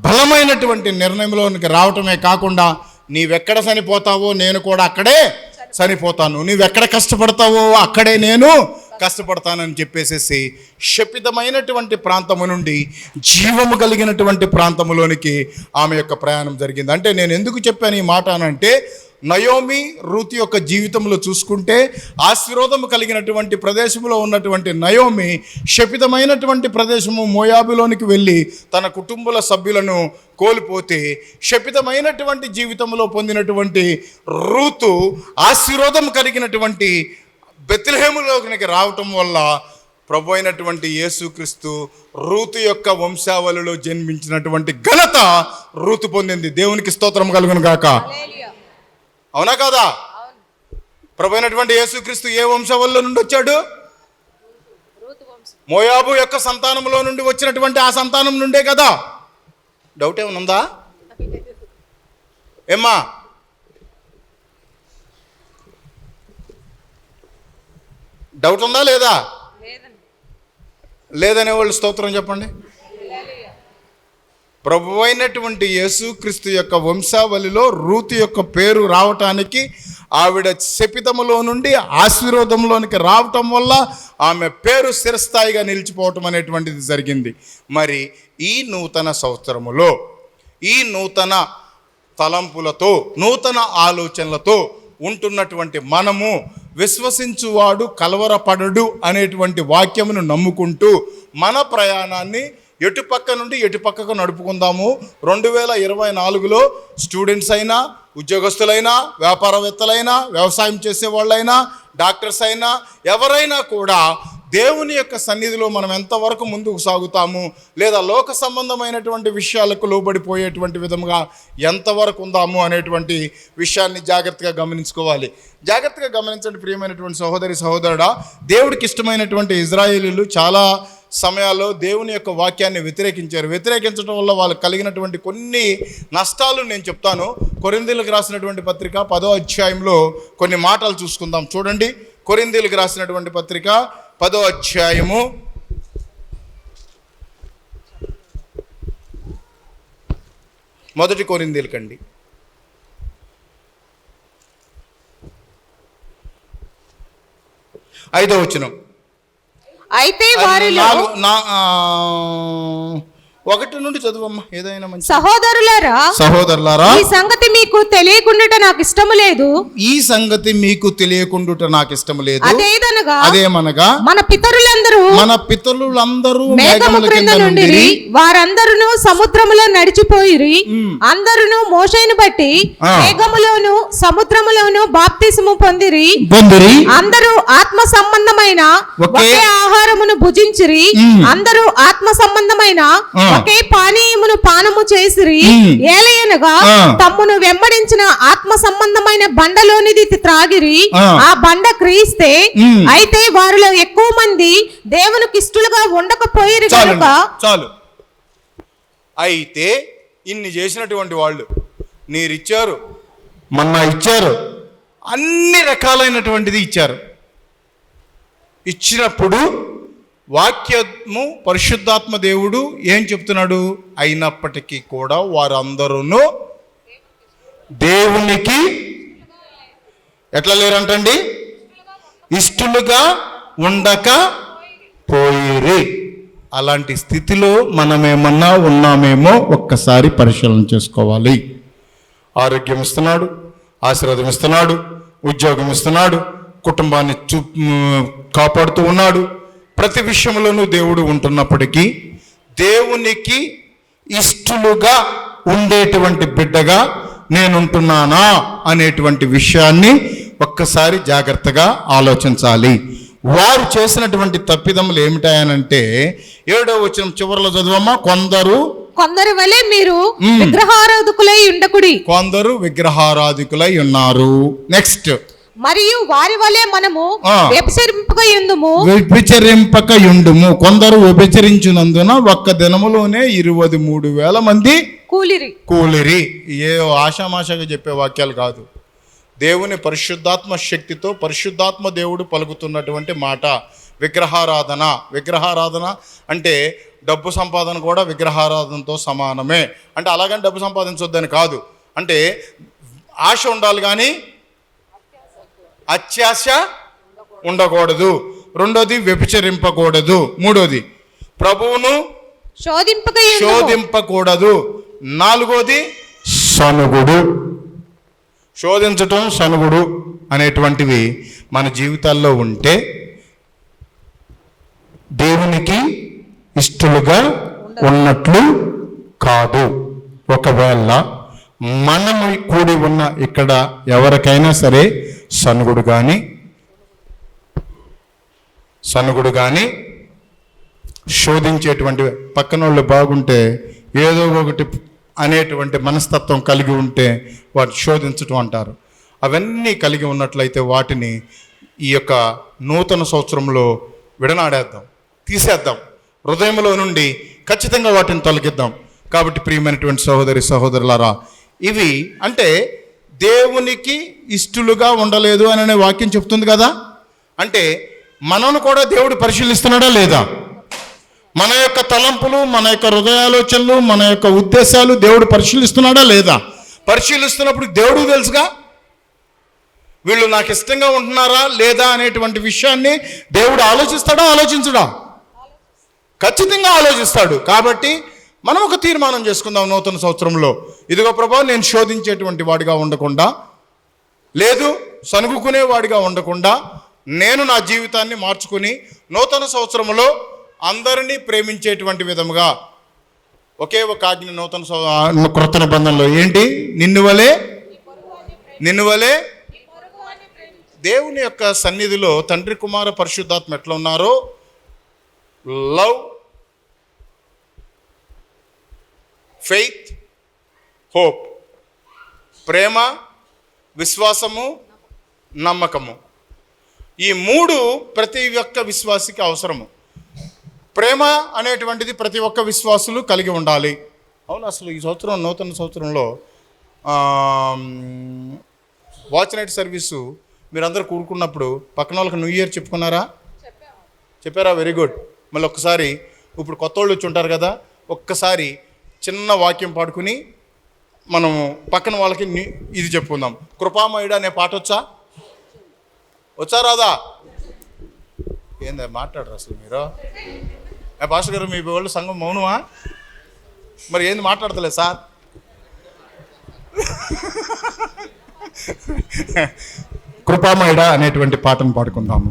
బలమైనటువంటి నిర్ణయంలోనికి రావటమే కాకుండా, నీవెక్కడ చనిపోతావో నేను కూడా అక్కడే చనిపోతాను, నీవెక్కడ కష్టపడతావో అక్కడే నేను కష్టపడతానని చెప్పేసేసి శపితమైనటువంటి ప్రాంతము నుండి జీవము కలిగినటువంటి ప్రాంతములోనికి ఆమె యొక్క ప్రయాణం జరిగింది. అంటే నేను ఎందుకు చెప్పాను ఈ మాట అనంటే, నయోమి రూతు యొక్క జీవితంలో చూసుకుంటే ఆశీర్వాదము కలిగినటువంటి ప్రదేశంలో ఉన్నటువంటి నయోమి శపితమైనటువంటి ప్రదేశము మోయాబులోనికి వెళ్ళి తన కుటుంబల సభ్యులను కోల్పోతే, శపితమైనటువంటి జీవితంలో పొందినటువంటి రూతు ఆశీర్వాదం కలిగినటువంటి బెత్లెహేములోకి రావటం వల్ల ప్రభు అయినటువంటి యేసుక్రీస్తు రూతు యొక్క వంశావళిలో జన్మించినటువంటి ఘనత రూతు పొందింది. దేవునికి స్తోత్రం కలుగును గాక. అవునా కాదా? ప్రభు అయినటువంటి యేసుక్రీస్తు ఏ వంశావళిలో నుండి వచ్చాడు? మోయాబు యొక్క సంతానంలో నుండి వచ్చినటువంటి ఆ సంతానం నుండే కదా. డౌట్ ఏమనుందా ఏమ్మా? డౌట్ ఉందా లేదా? లేదనే వాళ్ళు స్తోత్రం చెప్పండి. ప్రభు అయినటువంటి యేసుక్రీస్తు యొక్క వంశావళిలో రూతు యొక్క పేరు రావటానికి, ఆవిడ శపితములో నుండి ఆశీర్వాదంలోనికి రావటం వల్ల ఆమె పేరు స్థిరస్థాయిగా నిలిచిపోవటం అనేటువంటిది జరిగింది. మరి ఈ నూతన సంవత్సరములో ఈ నూతన తలంపులతో నూతన ఆలోచనలతో ఉంటున్నటువంటి మనము విశ్వసించువాడు కలవరపడడు అనేటువంటి వాక్యమును నమ్ముకుంటూ మన ప్రయాణాన్ని ఎటుపక్క నుండి ఎటుపక్కకు నడుపుకుందాము. 2024లో స్టూడెంట్స్ అయినా, ఉద్యోగస్తులైనా, వ్యాపారవేత్తలైనా, వ్యవసాయం చేసేవాళ్ళైనా, డాక్టర్స్ అయినా, ఎవరైనా కూడా దేవుని యొక్క సన్నిధిలో మనం ఎంతవరకు ముందుకు సాగుతాము, లేదా లోక సంబంధమైనటువంటి విషయాలకు లోబడిపోయేటువంటి విధంగా ఎంతవరకు ఉందాము అనేటువంటి విషయాన్ని జాగ్రత్తగా గమనించుకోవాలి. జాగ్రత్తగా గమనించండి ప్రియమైనటువంటి సహోదరి సహోదరుడా. దేవుడికి ఇష్టమైనటువంటి ఇజ్రాయేలీలు చాలా సమయాల్లో దేవుని యొక్క వాక్యాన్ని వ్యతిరేకించడం వల్ల వాళ్ళకి కలిగినటువంటి కొన్ని నష్టాలు నేను చెప్తాను. కొరింథీయులకు రాసినటువంటి పత్రిక 10వ అధ్యాయంలో కొన్ని మాటలు చూసుకుందాం. చూడండి, కొరింథీయులకు రాసినటువంటి పత్రిక 10వ అధ్యాయము 1 కొరింథీయులకండి 5వ వచనం. అయితే వారిలో 1 నుండి చదువమ్మా, ఏదైనా మంచి. సహోదరులారా, ఈ సంగతి మీకు తెలియకుండుట నాకు ఇష్టము లేదు. ఈ సంగతి మీకు తెలియకుండుట నాకు ఇష్టము లేదు. అదేమనగా మన పితరులందరూ మేఘముల కింద నుండిరి, వారందరూ సముద్రములో నడిచిపోయిరి. అందరూ మోషేను బట్టి మేఘములోను సముద్రములోను బాప్తిసము పొందిరి. అందరూ ఆత్మ సంబంధమైన ఒకే ఆహారమును భుజించిరి. అందరూ ఆత్మ సంబంధమైన ఒకే పానీయమును పానము చేసిరి. ఏలయనగా తమ్మును వెంబడించిన ఆత్మ సంబంధమైన బండలోనిది త్రాగిరి. ఆ బండ క్రీస్తే. అయితే వారిలో ఎక్కువ మంది దేవునికి ఇష్టలుగా ఉండకపోయిరు కనుక. చాలు. అయితే ఇన్ని చేసినటువంటి వాళ్ళు నీరిచ్చారు, మన్నా ఇచ్చారు, అన్ని రకాలైనటువంటిది ఇచ్చారు. ఇచ్చినప్పుడు వాక్యము పరిశుద్ధాత్మ దేవుడు ఏం చెప్తున్నాడు? అయినప్పటికీ కూడా వారందరూ దేవునికి ఎట్లా లేరంటండి? ఇష్టలుగా ఉండక పోయిరి. అలాంటి స్థితిలో మనమేమన్నా ఉన్నామేమో ఒక్కసారి పరిశీలన చేసుకోవాలి. ఆరోగ్యం ఇస్తున్నాడు, ఆశీర్వాదం ఇస్తున్నాడు, ఉద్యోగం ఇస్తున్నాడు, కుటుంబాన్ని కాపాడుతూ ఉన్నాడు. ప్రతి విషయంలోనూ దేవుడు ఉంటున్నప్పటికీ దేవునికి ఇష్టలుగా ఉండేటువంటి బిడ్డగా నేనుంటున్నానా అనేటువంటి విషయాన్ని ఒక్కసారి జాగ్రత్తగా ఆలోచించాలి. వారు చేసినటువంటి తప్పిదములు ఏమిటాయనంటే 7వ వచనం చివరిలో చదువమ్మా. కొందరు వలె మీరు విగ్రహారాధకులై ఉండకుడి. కొందరు విగ్రహారాధకులై ఉన్నారు. నెక్స్ట్, మరియు వారి వలె మనము వ్యభిచరింపక యుండుము. కొందరు వ్యభిచరించినందున ఒక్క దినములోనే 23,000 మంది కూలిరి. ఏ ఆషామాషగా చెప్పే వాక్యాలు కాదు. దేవుని పరిశుద్ధాత్మ శక్తితో పరిశుద్ధాత్మ దేవుడు పలుకుతున్నటువంటి మాట విగ్రహారాధన అంటే డబ్బు సంపాదన కూడా విగ్రహారాధనతో సమానమే. అంటే అలాగని డబ్బు సంపాదించొద్దని కాదు. అంటే ఆశ ఉండాలి కానీ అత్యాశ ఉండకూడదు. 2వది వ్యభిచరింపకూడదు. 3వది ప్రభువును శోధింపకూడదు. 4వది సనుగుడు. శోధించటం, సనుగుడు అనేటువంటివి మన జీవితాల్లో ఉంటే దేవునికి ఇష్టలుగా ఉన్నట్లు కాదు. ఒకవేళ మనము కూడి ఉన్న ఇక్కడ ఎవరికైనా సరే సనుగుడు కానీ శోధించేటువంటి పక్కన వాళ్ళు బాగుంటే ఏదో ఒకటి అనేటువంటి మనస్తత్వం కలిగి ఉంటే వాటిని శోధించటం అంటారు. అవన్నీ కలిగి ఉన్నట్లయితే వాటిని ఈ యొక్క నూతన సంవత్సరంలో విడనాడేద్దాం, తీసేద్దాం. హృదయంలో నుండి ఖచ్చితంగా వాటిని తొలగిద్దాం. కాబట్టి ప్రియమైనటువంటి సహోదరులారా, ఇవి అంటే దేవునికి ఇష్టలుగా ఉండలేదు అనే వాక్యం చెప్తుంది కదా. అంటే మనను కూడా దేవుడు పరిశీలిస్తున్నాడా లేదా? మన యొక్క తలంపులు, మన యొక్క హృదయాలోచనలు, మన యొక్క ఉద్దేశాలు దేవుడు పరిశీలిస్తున్నాడా లేదా? పరిశీలిస్తున్నప్పుడు దేవుడు తెలుసుగా వీళ్ళు నాకు ఇష్టంగా ఉంటున్నారా లేదా అనేటువంటి విషయాన్ని దేవుడు ఆలోచించడా? ఖచ్చితంగా ఆలోచిస్తాడు. కాబట్టి మనం ఒక తీర్మానం చేసుకుందాం నూతన సంవత్సరంలో. ఇదిగో ప్రభా, నేను శోధించేటువంటి వాడిగా ఉండకుండా, లేదు సనుగుకునేవాడిగా ఉండకుండా, నేను నా జీవితాన్ని మార్చుకుని నూతన సంవత్సరంలో అందరినీ ప్రేమించేటువంటి విధముగా ఒకే ఒక ఆజ్ఞ నూతన క్రొత్త నిబంధనలో ఏంటి? నిన్ను వలే దేవుని యొక్క సన్నిధిలో తండ్రి, కుమార, పరిశుద్ధాత్మ ఎట్లా ఉన్నారో లవ్, ఫెయిత్, హోప్, ప్రేమ, విశ్వాసము, నమ్మకము, ఈ 3 ప్రతి ఒక్క విశ్వాసికి అవసరము. ప్రేమ అనేటువంటిది ప్రతి ఒక్క విశ్వాసులు కలిగి ఉండాలి. అవును, అసలు ఈ సంవత్సరం నూతన సంవత్సరంలో వాచ్ నైట్ సర్వీసు మీరందరూ కూడుకున్నప్పుడు పక్కన వాళ్ళకి న్యూ ఇయర్ చెప్పారా? Very good. మళ్ళీ ఒక్కసారి ఇప్పుడు కొత్త వాళ్ళు వచ్చి ఉంటారు కదా, ఒక్కసారి చిన్న వాక్యం పాడుకుని మనం పక్కన వాళ్ళకి ఇది చెప్పుకుందాం. కృపామయుడు అనే పాట వచ్చా రాదా? ఏందా మాట్లాడరు అసలు మీరు? పాస్టర్ గారు, మీ వాళ్ళు సంఘం మౌనమా? మరి ఏంది మాట్లాడతలే సార్? కృపామయుడా అనేటువంటి పాటను పాడుకుందాము.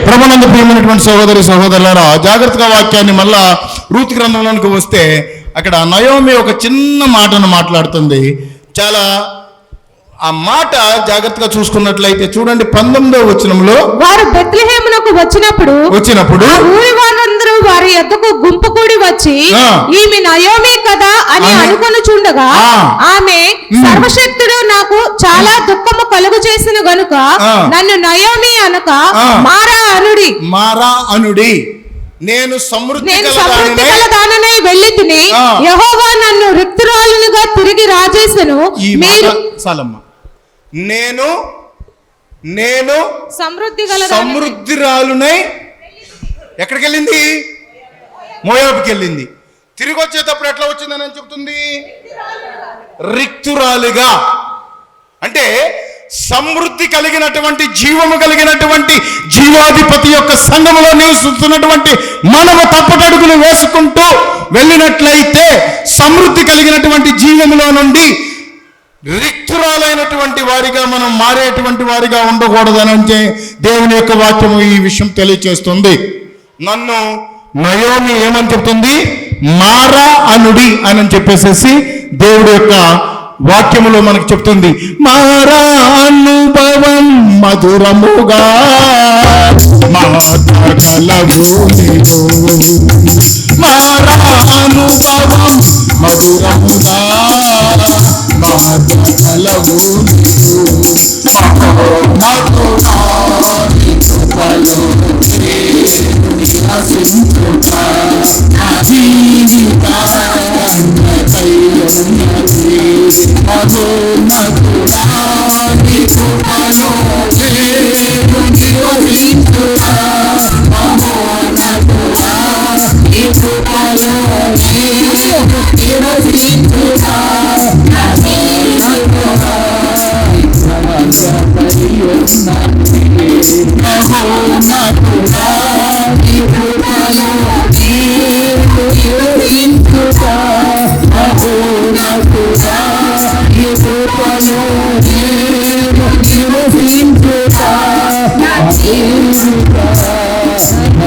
ప్రభునందు ప్రియమైనటువంటి సహోదరి సహోదరులారా, జాగ్రత్తగా వాక్యాన్ని మళ్ళా రూతు గ్రంథంలోనికి వస్తే అక్కడ నయోమి ఒక చిన్న మాటను మాట్లాడుతుంది. చాలా ఆ మాట జాగ్రత్తగా చూసుకున్నట్లయితే చూడండి, 19వ వచనంలో వారు బెత్లెహేమునకు వచ్చినప్పుడు ఆ ఊరి వారందరూ వారి యొద్దకు గుంపు కూడి వచ్చి ఈమె నయోమి కదా అని అనుకొనుచుండగా ఆమె సర్వశక్తుడు నాకు చాలా దుఃఖము కలుగు చేసిన గనుక నన్ను నయోమి అనక మారా అనుడి నేను సమృద్ధి గలదాననై వెళ్ళి తిని యెహోవా నన్ను రిక్తురాలునిగా తిరిగి రాజేసెను. మీరు నేను సమృద్ధిరాలునై ఎక్కడికి వెళ్ళింది? మోయాబుకి వెళ్ళింది. తిరిగి వచ్చేటప్పుడు ఎట్లా వచ్చిందని చెప్తుంది? రిక్తురాలుగా. అంటే సమృద్ధి కలిగినటువంటి, జీవము కలిగినటువంటి జీవాధిపతి యొక్క సంఘములో నివసిస్తున్నటువంటి మనము తప్పటడుగులు వేసుకుంటూ వెళ్ళినట్లయితే సమృద్ధి కలిగినటువంటి జీవములో నుండి రిక్తురాలైనటువంటి వారిగా మనం మారేటువంటి వారిగా ఉండకూడదనంటే దేవుని యొక్క వాక్యము ఈ విషయం తెలియచేస్తుంది. నన్ను నయోమి ఏమని చెప్తుంది? మారా అనుడి అని చెప్పేసేసి దేవుడి యొక్క వాక్యములో మనకు చెప్తుంది. మారా అనుభవం మధురముగా మారా అనుభవం మధురముగా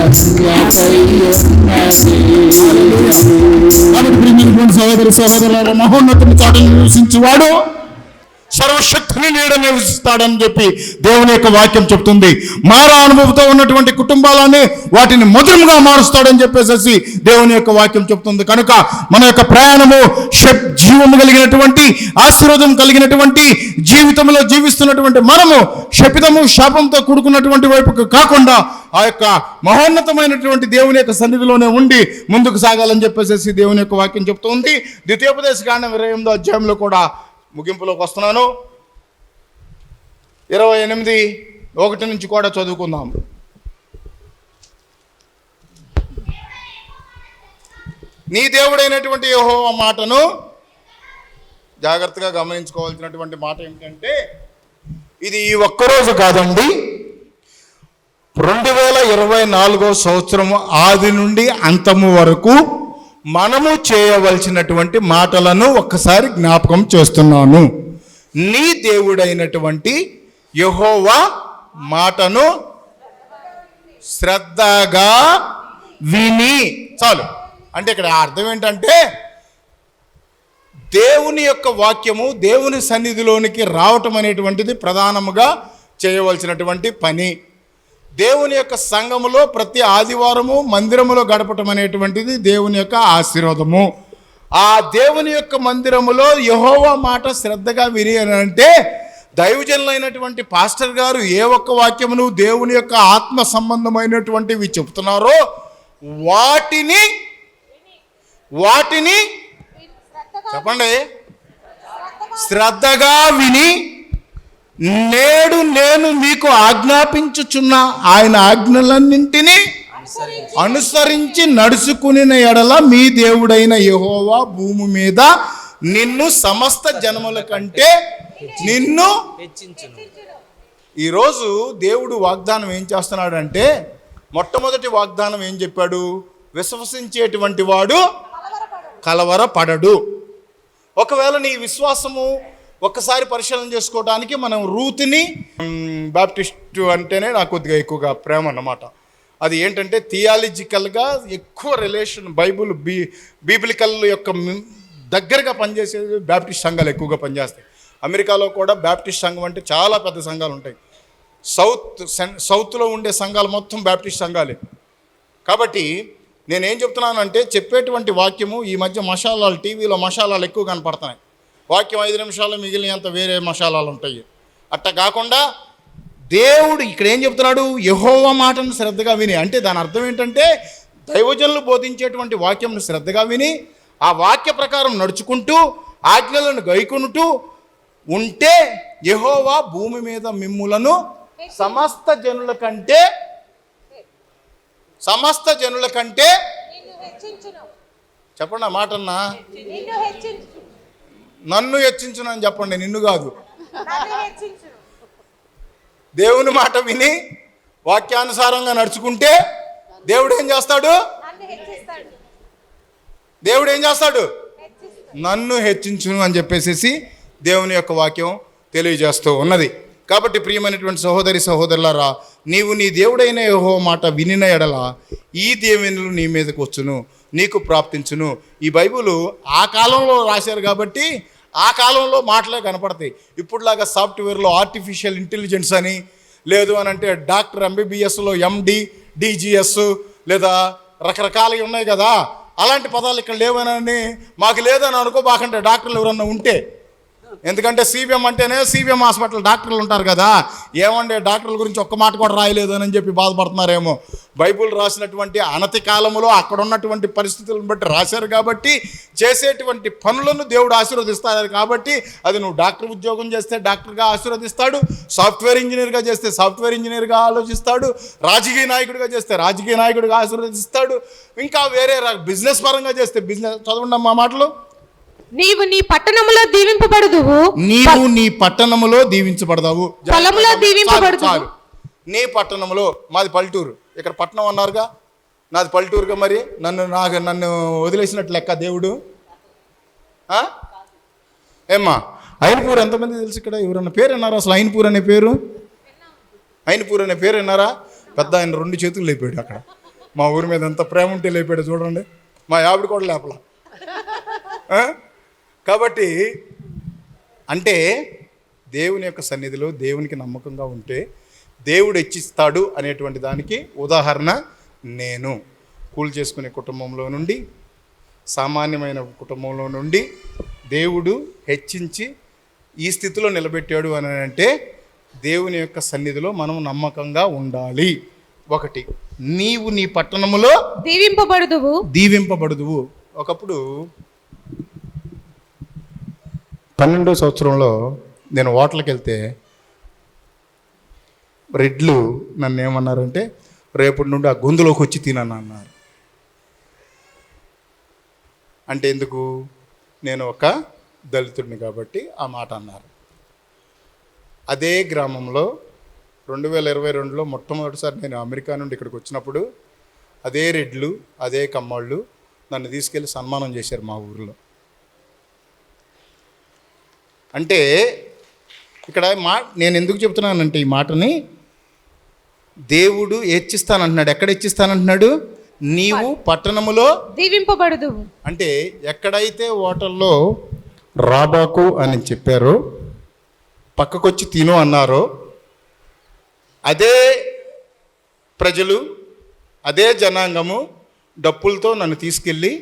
కాబట్టి ప్రియమైనటువంటి సహోదరి సహోదరుల మహోన్నతుని చాటును నివసించువాడు సర్వశక్తిని నీడ నివసిస్తాడని చెప్పి దేవుని యొక్క వాక్యం చెప్తుంది. మారా అనుభవంతో ఉన్నటువంటి కుటుంబాలని వాటిని మధురముగా మారుస్తాడని చెప్పేసి దేవుని యొక్క వాక్యం చెప్తుంది. కనుక మన యొక్క ప్రయాణము జీవము కలిగినటువంటి ఆశీర్వాదం కలిగినటువంటి జీవితంలో జీవిస్తున్నటువంటి మనము శపితము శాపంతో కూడుకున్నటువంటి వైపుకు కాకుండా ఆ యొక్క మహోన్నతమైనటువంటి దేవుని యొక్క సన్నిధిలోనే ఉండి ముందుకు సాగాలని చెప్పేసి దేవుని యొక్క వాక్యం చెప్తుంది. ద్వితీయోపదేశ కాండం 28వ అధ్యాయంలో కూడా ముగింపులోకి వస్తున్నాను. 28:1 నుంచి కూడా చదువుకుందాం. నీ దేవుడైనటువంటి యెహోవా మాటను జాగ్రత్తగా గమనించుకోవాల్సినటువంటి మాట ఏమిటంటే, ఇది ఈ ఒక్కరోజు కాదండి, 2024 సంవత్సరం ఆది నుండి అంతము వరకు మనము చేయవలసినటువంటి మాటలను ఒక్కసారి జ్ఞాపకం చేస్తున్నాను. నీ దేవుడైనటువంటి యెహోవా మాటను శ్రద్ధగా విని. చాలు. అంటే ఇక్కడ అర్థం ఏంటంటే, దేవుని యొక్క వాక్యము దేవుని సన్నిధిలోనికి రావటం అనేటువంటిది ప్రధానముగా చేయవలసినటువంటి పని. దేవుని యొక్క సంఘములో ప్రతి ఆదివారము మందిరములో గడపటం అనేటువంటిది దేవుని యొక్క ఆశీర్వాదము. ఆ దేవుని యొక్క మందిరములో యెహోవా మాట శ్రద్ధగా విని అని అంటే, దైవజనులైనటువంటి పాస్టర్ గారు ఏ ఒక్క వాక్యమును దేవుని యొక్క ఆత్మ సంబంధమైనటువంటివి చెప్తున్నారో వాటిని చెప్పండి, శ్రద్ధగా విని నేడు నేను మీకు ఆజ్ఞాపించుచున్న ఆయన ఆజ్ఞలన్నింటినీ అనుసరించి నడుచుకుని ఎడల మీ దేవుడైన యెహోవా భూమి మీద నిన్ను సమస్త జనముల కంటే నిన్ను ఈరోజు దేవుడు వాగ్దానం ఏం చేస్తున్నాడంటే, మొట్టమొదటి వాగ్దానం ఏం చెప్పాడు? విశ్వసించేటువంటి వాడు కలవరపడడు. ఒకవేళ నీ విశ్వాసము ఒక్కసారి పరిశీలన చేసుకోవడానికి మనం రూత్ని, బాప్టిస్టు అంటేనే నాకు కొద్దిగా ఎక్కువగా ప్రేమ అన్నమాట. అది ఏంటంటే థియాలజికల్గా ఎక్కువ రిలేషన్ బైబిలికల్ యొక్క దగ్గరగా పనిచేసేది బాప్టిస్ట్ సంఘాలు ఎక్కువగా పనిచేస్తాయి. అమెరికాలో కూడా బాప్టిస్ట్ సంఘం అంటే చాలా పెద్ద సంఘాలు ఉంటాయి. సౌత్లో ఉండే సంఘాలు మొత్తం బాప్టిస్ట్ సంఘాలే. కాబట్టి నేనేం చెప్తున్నానంటే, చెప్పేటువంటి వాక్యము ఈ మధ్య మసాలాలు, టీవీలో మసాలాలు ఎక్కువ కనపడుతున్నాయి. వాక్యం 5 నిమిషాలు మిగిలినంత వేరే మసాలాలు ఉంటాయి. అట్లా కాకుండా దేవుడు ఇక్కడ ఏం చెప్తున్నాడు? యెహోవా మాటను శ్రద్ధగా విని. అంటే దాని అర్థం ఏంటంటే, దైవజనులు బోధించేటువంటి వాక్యంను శ్రద్ధగా విని ఆ వాక్య ప్రకారం నడుచుకుంటూ ఆజ్ఞలను గైకొనుటూ ఉంటే యెహోవా భూమి మీద మిమ్ములను సమస్త జనుల కంటే చెప్పండి ఆ మాటన్నా, నన్ను హెచ్చించును అని చెప్పండి, నిన్ను కాదు. దేవుని మాట విని వాక్యానుసారంగా నడుచుకుంటే దేవుడు ఏం చేస్తాడు? నన్ను హెచ్చించును అని చెప్పేసి దేవుని యొక్క వాక్యం తెలియజేస్తూ ఉన్నది. కాబట్టి ప్రియమైనటువంటి సహోదరి సహోదరులారా, నీవు నీ దేవుడైన యెహోవా మాట వినిన ఎడల ఈ దీవెనలు నీ మీదకు వచ్చును, నీకు ప్రాప్తించును. ఈ బైబిల్ ఆ కాలంలో రాశారు కాబట్టి ఆ కాలంలో మాటలే కనపడతాయి. ఇప్పుడులాగా సాఫ్ట్వేర్లో ఆర్టిఫిషియల్ ఇంటెలిజెన్స్ అని, లేదు అని అంటే డాక్టర్ ఎంబీబీఎస్లో MD DGS లేదా రకరకాలుగా ఉన్నాయి కదా, అలాంటి పదాలు ఇక్కడ లేవనని మాకు లేదని అనుకోబాకంటే డాక్టర్లు ఎవరన్నా ఉంటే. ఎందుకంటే CBM అంటేనే CBM హాస్పిటల్ డాక్టర్లు ఉంటారు కదా, ఏమంటే డాక్టర్ల గురించి ఒక్క మాట కూడా రాయలేదు అని చెప్పి బాధపడుతున్నారేమో. బైబిల్ రాసినటువంటి అనతి కాలంలో అక్కడ ఉన్నటువంటి పరిస్థితులను బట్టి రాశారు కాబట్టి చేసేటువంటి పనులను దేవుడు ఆశీర్వదిస్తాడు. కాబట్టి అది నువ్వు డాక్టర్ ఉద్యోగం చేస్తే డాక్టర్గా ఆశీర్వదిస్తాడు, సాఫ్ట్వేర్ ఇంజనీర్గా చేస్తే సాఫ్ట్వేర్ ఇంజనీర్గా ఆలోచిస్తాడు, రాజకీయ నాయకుడిగా చేస్తే రాజకీయ నాయకుడిగా ఆశీర్వదిస్తాడు, ఇంకా వేరే బిజినెస్ పరంగా చేస్తే బిజినెస్. చదవండి మా మాటలు. నీవు నీ పట్టణములో దీవింపబడుదువు, నీవు నీ పట్టణములో దీవించబడదావు. పొలములో దీవింపబడుదువు. నీ పట్టణములో, మాది పల్లెటూరు, ఇక్కడ పట్టణం అన్నారుగా, నాది పల్లెటూరుగా, మరి నన్ను వదిలేసినట్లు లెక్క దేవుడు. ఏమ్మా అయినపూర్ ఎంతమంది తెలుసు? ఇక్కడ ఎవరన్నా పేరు విన్నారా అసలు? అయినపూర్ అనే పేరు విన్నారా? పెద్ద ఆయన 2 చేతులు లేపాడు అక్కడ. మా ఊరి మీద ఎంత ప్రేమ ఉంటే లేపాడు చూడండి, మా ఆవిడ కూడా లేపలా. కాబట్టి అంటే దేవుని యొక్క సన్నిధిలో దేవునికి నమ్మకంగా ఉంటే దేవుడు హెచ్చిస్తాడు అనేటువంటి దానికి ఉదాహరణ నేను. కూలి చేసుకునే కుటుంబంలో నుండి, సామాన్యమైన కుటుంబంలో నుండి దేవుడు హెచ్చించి ఈ స్థితిలో నిలబెట్టాడు అని అంటే దేవుని యొక్క సన్నిధిలో మనం నమ్మకంగా ఉండాలి. ఒకటి, నీవు నీ పట్టణములో దీవింపబడుదువు. ఒకప్పుడు 12వ సంవత్సరంలో నేను హోటల్కి వెళ్తే రెడ్లు నన్ను ఏమన్నారంటే, రేపటి నుండి ఆ గొంతులోకి వచ్చి తినను అన్నారు. అంటే ఎందుకు? నేను ఒక దళితుడిని కాబట్టి ఆ మాట అన్నారు. అదే గ్రామంలో 2022లో మొట్టమొదటిసారి నేను అమెరికా నుండి ఇక్కడికి వచ్చినప్పుడు అదే రెడ్లు, అదే కమ్మోళ్ళు నన్ను తీసుకెళ్ళి సన్మానం చేశారు మా ఊరిలో. అంటే ఇక్కడ నేను ఎందుకు చెప్తున్నానంటే ఈ మాటని, దేవుడు హెచ్చిస్తానంటున్నాడు. ఎక్కడ హెచ్చిస్తానంటున్నాడు? నీవు పట్టణములో దీవింపబడదు. అంటే ఎక్కడైతే హోటల్లో రాబాకు అని చెప్పారో, పక్కకొచ్చి తిను అన్నారో, అదే ప్రజలు, అదే జనాంగము డప్పులతో నన్ను తీసుకెళ్ళి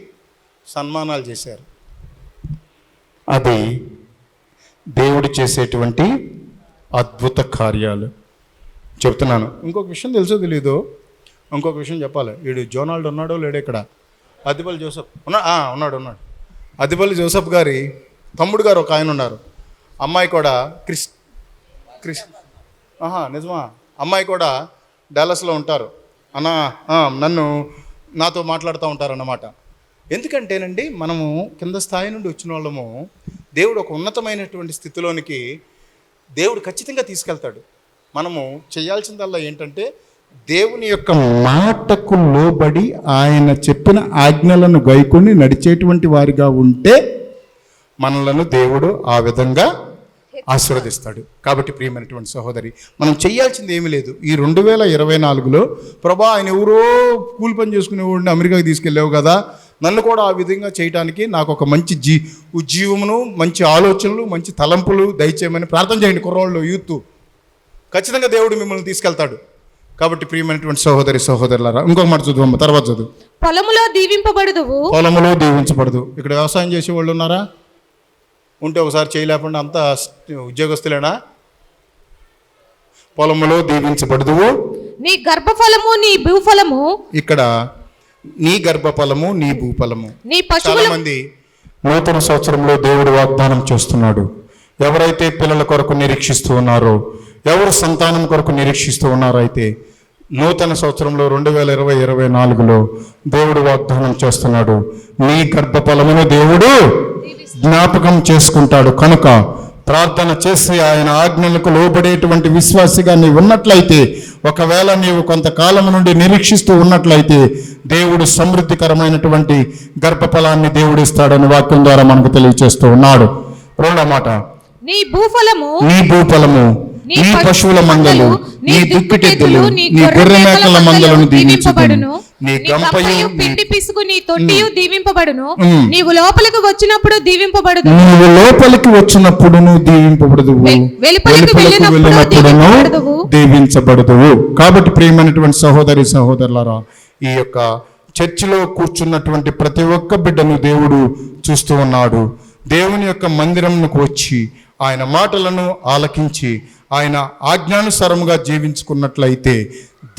సన్మానాలు చేశారు. అది దేవుడు చేసేటువంటి అద్భుత కార్యాలు చెప్తున్నాను. ఇంకొక విషయం తెలుసో తెలీదో, ఇంకొక విషయం చెప్పాలి. వీడు జోనాల్డ్ ఉన్నాడో లేడో ఇక్కడ? అదిపల్లి జోసఫ్ ఉన్నాడు. అదిపల్లి జోసఫ్ గారి తమ్ముడు గారు ఒక ఆయన ఉన్నారు. అమ్మాయి కూడా నిజమా? అమ్మాయి కూడా డాలస్లో ఉంటారు. నాతో మాట్లాడుతూ ఉంటారన్నమాట. ఎందుకంటేనండి, మనము కింద స్థాయి నుండి వచ్చిన వాళ్ళము దేవుడు ఒక ఉన్నతమైనటువంటి స్థితిలోనికి దేవుడు ఖచ్చితంగా తీసుకెళ్తాడు. మనము చేయాల్సిందల్లా ఏంటంటే దేవుని యొక్క మాటకు లోబడి ఆయన చెప్పిన ఆజ్ఞలను గైకొని నడిచేటువంటి వారిగా ఉంటే మనలను దేవుడు ఆ విధంగా ఆశీర్వదిస్తాడు. కాబట్టి ప్రియమైనటువంటి సహోదరి, మనం చేయాల్సింది ఏమీ లేదు. ఈ 2024లో ప్రభా, ఆయన ఎవరో కూలి పని చేసుకునేవాడిని అమెరికాకి తీసుకెళ్ళావు కదా, నన్ను కూడా ఆ విధంగా చేయడానికి నాకు ఒక మంచి ఉజ్జీవమును, మంచి ఆలోచనలు, మంచి తలంపులు దయచేయమని ప్రార్థన చేయండి. కుర్రోళ్ళు, యూత్, ఖచ్చితంగా దేవుడు మిమ్మల్ని తీసుకెళ్తాడు. కాబట్టి ప్రియమైనటువంటి సహోదరులారా, ఇంకొక మాట చదువు, తర్వాత చదువు. పొలములో దీవించబడదు. ఇక్కడ వ్యవసాయం చేసే వాళ్ళు ఉన్నారా? ఉంటే ఒకసారి చేయలేకుండా అంతా ఉద్యోగస్తులేనా? పొలములో దీవించబడదు. నీ గర్భఫలము నీ భూఫలము. ఇక్కడ నీ గర్భఫలము నీ భూఫలము. చాలా మంది నూతన సంవత్సరంలో దేవుడు వాగ్దానం చేస్తున్నాడు. ఎవరైతే పిల్లల కొరకు నిరీక్షిస్తూ ఉన్నారో, ఎవరు సంతానం కొరకు నిరీక్షిస్తూ ఉన్నారో, అయితే నూతన సంవత్సరంలో 2024లో దేవుడు వాగ్దానం చేస్తున్నాడు. నీ గర్భఫలమును దేవుడు జ్ఞాపకం చేసుకుంటాడు. కనుక ప్రార్థన చేసి ఆయన ఆజ్ఞలకు లోబడేటువంటి విశ్వాసిగా నీవు ఉన్నట్లయితే, ఒకవేళ నీవు కొంతకాలం నుండి నిరీక్షిస్తూ ఉన్నట్లయితే దేవుడు సమృద్ధికరమైనటువంటి గర్భఫలాన్ని దేవుడు ఇస్తాడని వాక్యం ద్వారా మనకు తెలియజేస్తూ ఉన్నాడు. రెండో మాట, నీ భూఫలము నీ పశువుల మందలు, నీ దుక్కిటెద్దులు, నీ గొర్రె మేకల మందలను దీవించబడును. నీ గంపయు పిండి పిసుకు నీ తొట్టియు దీవింపబడును. నీవు లోపలికి వచ్చినప్పుడు దీవింపబడదు. వెలుపలికి వెళ్ళినప్పుడు దీవించబడదు. కాబట్టి ప్రియమైనటువంటి సహోదరులారా, ఈ యొక్క చర్చిలో కూర్చున్నటువంటి ప్రతి ఒక్క బిడ్డను దేవుడు చూస్తూ ఉన్నాడు. దేవుని యొక్క మందిరంకు వచ్చి ఆయన మాటలను ఆలకించి ఆయన ఆజ్ఞానుసారముగా జీవించుకున్నట్లయితే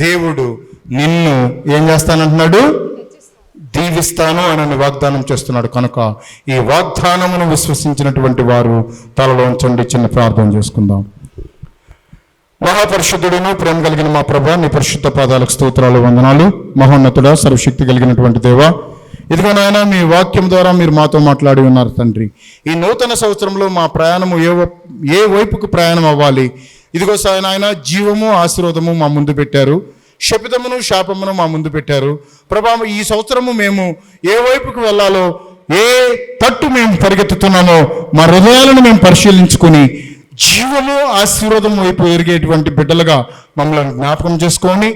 దేవుడు నిన్ను ఏం చేస్తానంటున్నాడు? దీవిస్తాను అని వాగ్దానం చేస్తున్నాడు. కనుక ఈ వాగ్దానమును విశ్వసించినటువంటి వారు తలలో ఉంచండి. చిన్న ప్రార్థన చేసుకుందాం. మహాపరిశుద్ధుడును ప్రేమ కలిగిన మా ప్రభా, నీ పరిశుద్ధ పాదాలకు స్తోత్రాలు, వందనాలు. మహోన్నతుడా, సర్వశక్తి కలిగినటువంటి దేవా, ఇదిగో నాయన, మీ వాక్యం ద్వారా మీరు మాతో మాట్లాడి ఉన్నారు తండ్రి. ఈ నూతన సంవత్సరంలో మా ప్రయాణము ఏ వైపుకు ప్రయాణం అవ్వాలి? ఇదిగో నాయన, జీవము ఆశీర్వాదము మా ముందు పెట్టారు, శపితమును శాపమును మా ముందు పెట్టారు. ప్రభా, ఈ సంవత్సరము మేము ఏ వైపుకు వెళ్ళాలో, ఏ తట్టు మేము పరిగెత్తుతున్నామో మా హృదయాలను మేము పరిశీలించుకొని జీవము ఆశీర్వాదం వైపు ఎరిగేటువంటి బిడ్డలుగా మమ్మల్ని జ్ఞాపకం చేసుకొని,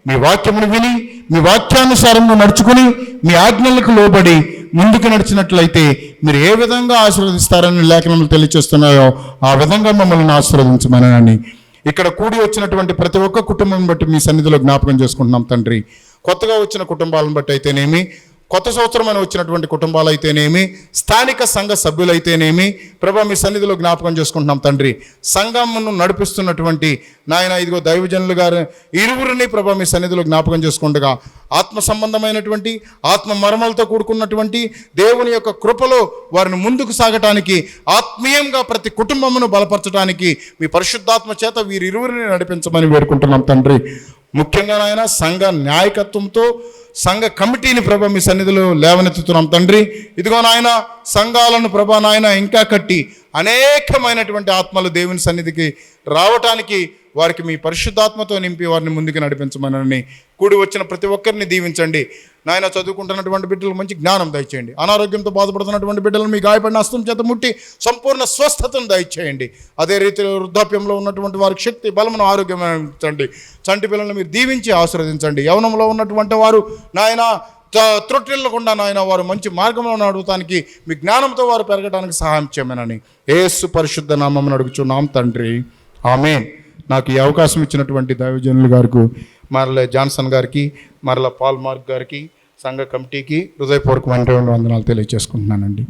మీ వాక్యమును విని మీ వాక్యానుసారంగా నడుచుకుని మీ ఆజ్ఞలకు లోబడి ముందుకు నడిచినట్లయితే మీరు ఏ విధంగా ఆశీర్వదిస్తారని లేఖనములు తెలియచేస్తున్నాయో ఆ విధంగా మమ్మల్ని ఆశీర్వదించమని ఇక్కడ కూడి వచ్చినటువంటి ప్రతి ఒక్క కుటుంబం బట్టి మీ సన్నిధిలో జ్ఞాపకం చేసుకుంటున్నాం తండ్రి. కొత్తగా వచ్చిన కుటుంబాలను బట్టి అయితేనేమి, కొత్త సంవత్సరమైన వచ్చినటువంటి కుటుంబాలు అయితేనేమి, స్థానిక సంఘ సభ్యులైతేనేమి ప్రభా మీ సన్నిధిలో జ్ఞాపకం చేసుకుంటున్నాం తండ్రి. సంఘమును నడిపిస్తున్నటువంటి నాయన ఇదిగో దైవజనులు గారు ఇరువురిని ప్రభా మీ సన్నిధిలో జ్ఞాపకం చేసుకుండగా ఆత్మ సంబంధమైనటువంటి ఆత్మ మర్మలతో కూడుకున్నటువంటి దేవుని యొక్క కృపలో వారిని ముందుకు సాగటానికి, ఆత్మీయంగా ప్రతి కుటుంబమును బలపరచడానికి మీ పరిశుద్ధాత్మ చేత వీరిరువురిని నడిపించమని వేడుకుంటున్నాం తండ్రి. ముఖ్యంగా నాయన సంఘ న్యాయకత్వంతో సంఘ కమిటీని ప్రభా మీ సన్నిధిలో లేవనెత్తుతున్నాం తండ్రి. ఇదిగో నాయన సంఘాలను ప్రభా నాయన ఇంకా కట్టి అనేకమైనటువంటి ఆత్మలు దేవుని సన్నిధికి రావటానికి వారికి మీ పరిశుద్ధాత్మతో నింపి వారిని ముందుకు నడిపించమని కూడి వచ్చిన ప్రతి ఒక్కరిని దీవించండి నాయన. చదువుకుంటున్నటువంటి బిడ్డలకు మంచి జ్ఞానం దయచేయండి. అనారోగ్యంతో బాధపడుతున్నటువంటి బిడ్డలను మీ గాయపడిన హస్తం చేత ముట్టి సంపూర్ణ స్వస్థతను దయచేయండి. అదే రీతిలో వృద్ధాప్యంలో ఉన్నటువంటి వారికి శక్తి, బలమును, ఆరోగ్యం అందించండి. చంటి పిల్లలను మీరు దీవించి ఆశీర్వదించండి. యవనంలో ఉన్నటువంటి వారు నాయన త్రొట్టిల్లకుండా నాయన వారు మంచి మార్గంలో నడవటానికి మీ జ్ఞానంతో వారు పెరగడానికి సహాయం చేయమని యేసు పరిశుద్ధ నామమున అడుగుచున్నాం తండ్రి, ఆమేన్. నాకు ఈ అవకాశం ఇచ్చినటువంటి దైవజనులు గారికి, మరల జాన్సన్ గారికి, మరల పాల్ మార్క్ గారికి, సంఘ కమిటీకి హృదయపూర్వకమైన వందనాలు తెలియజేసుకుంటున్నానండి.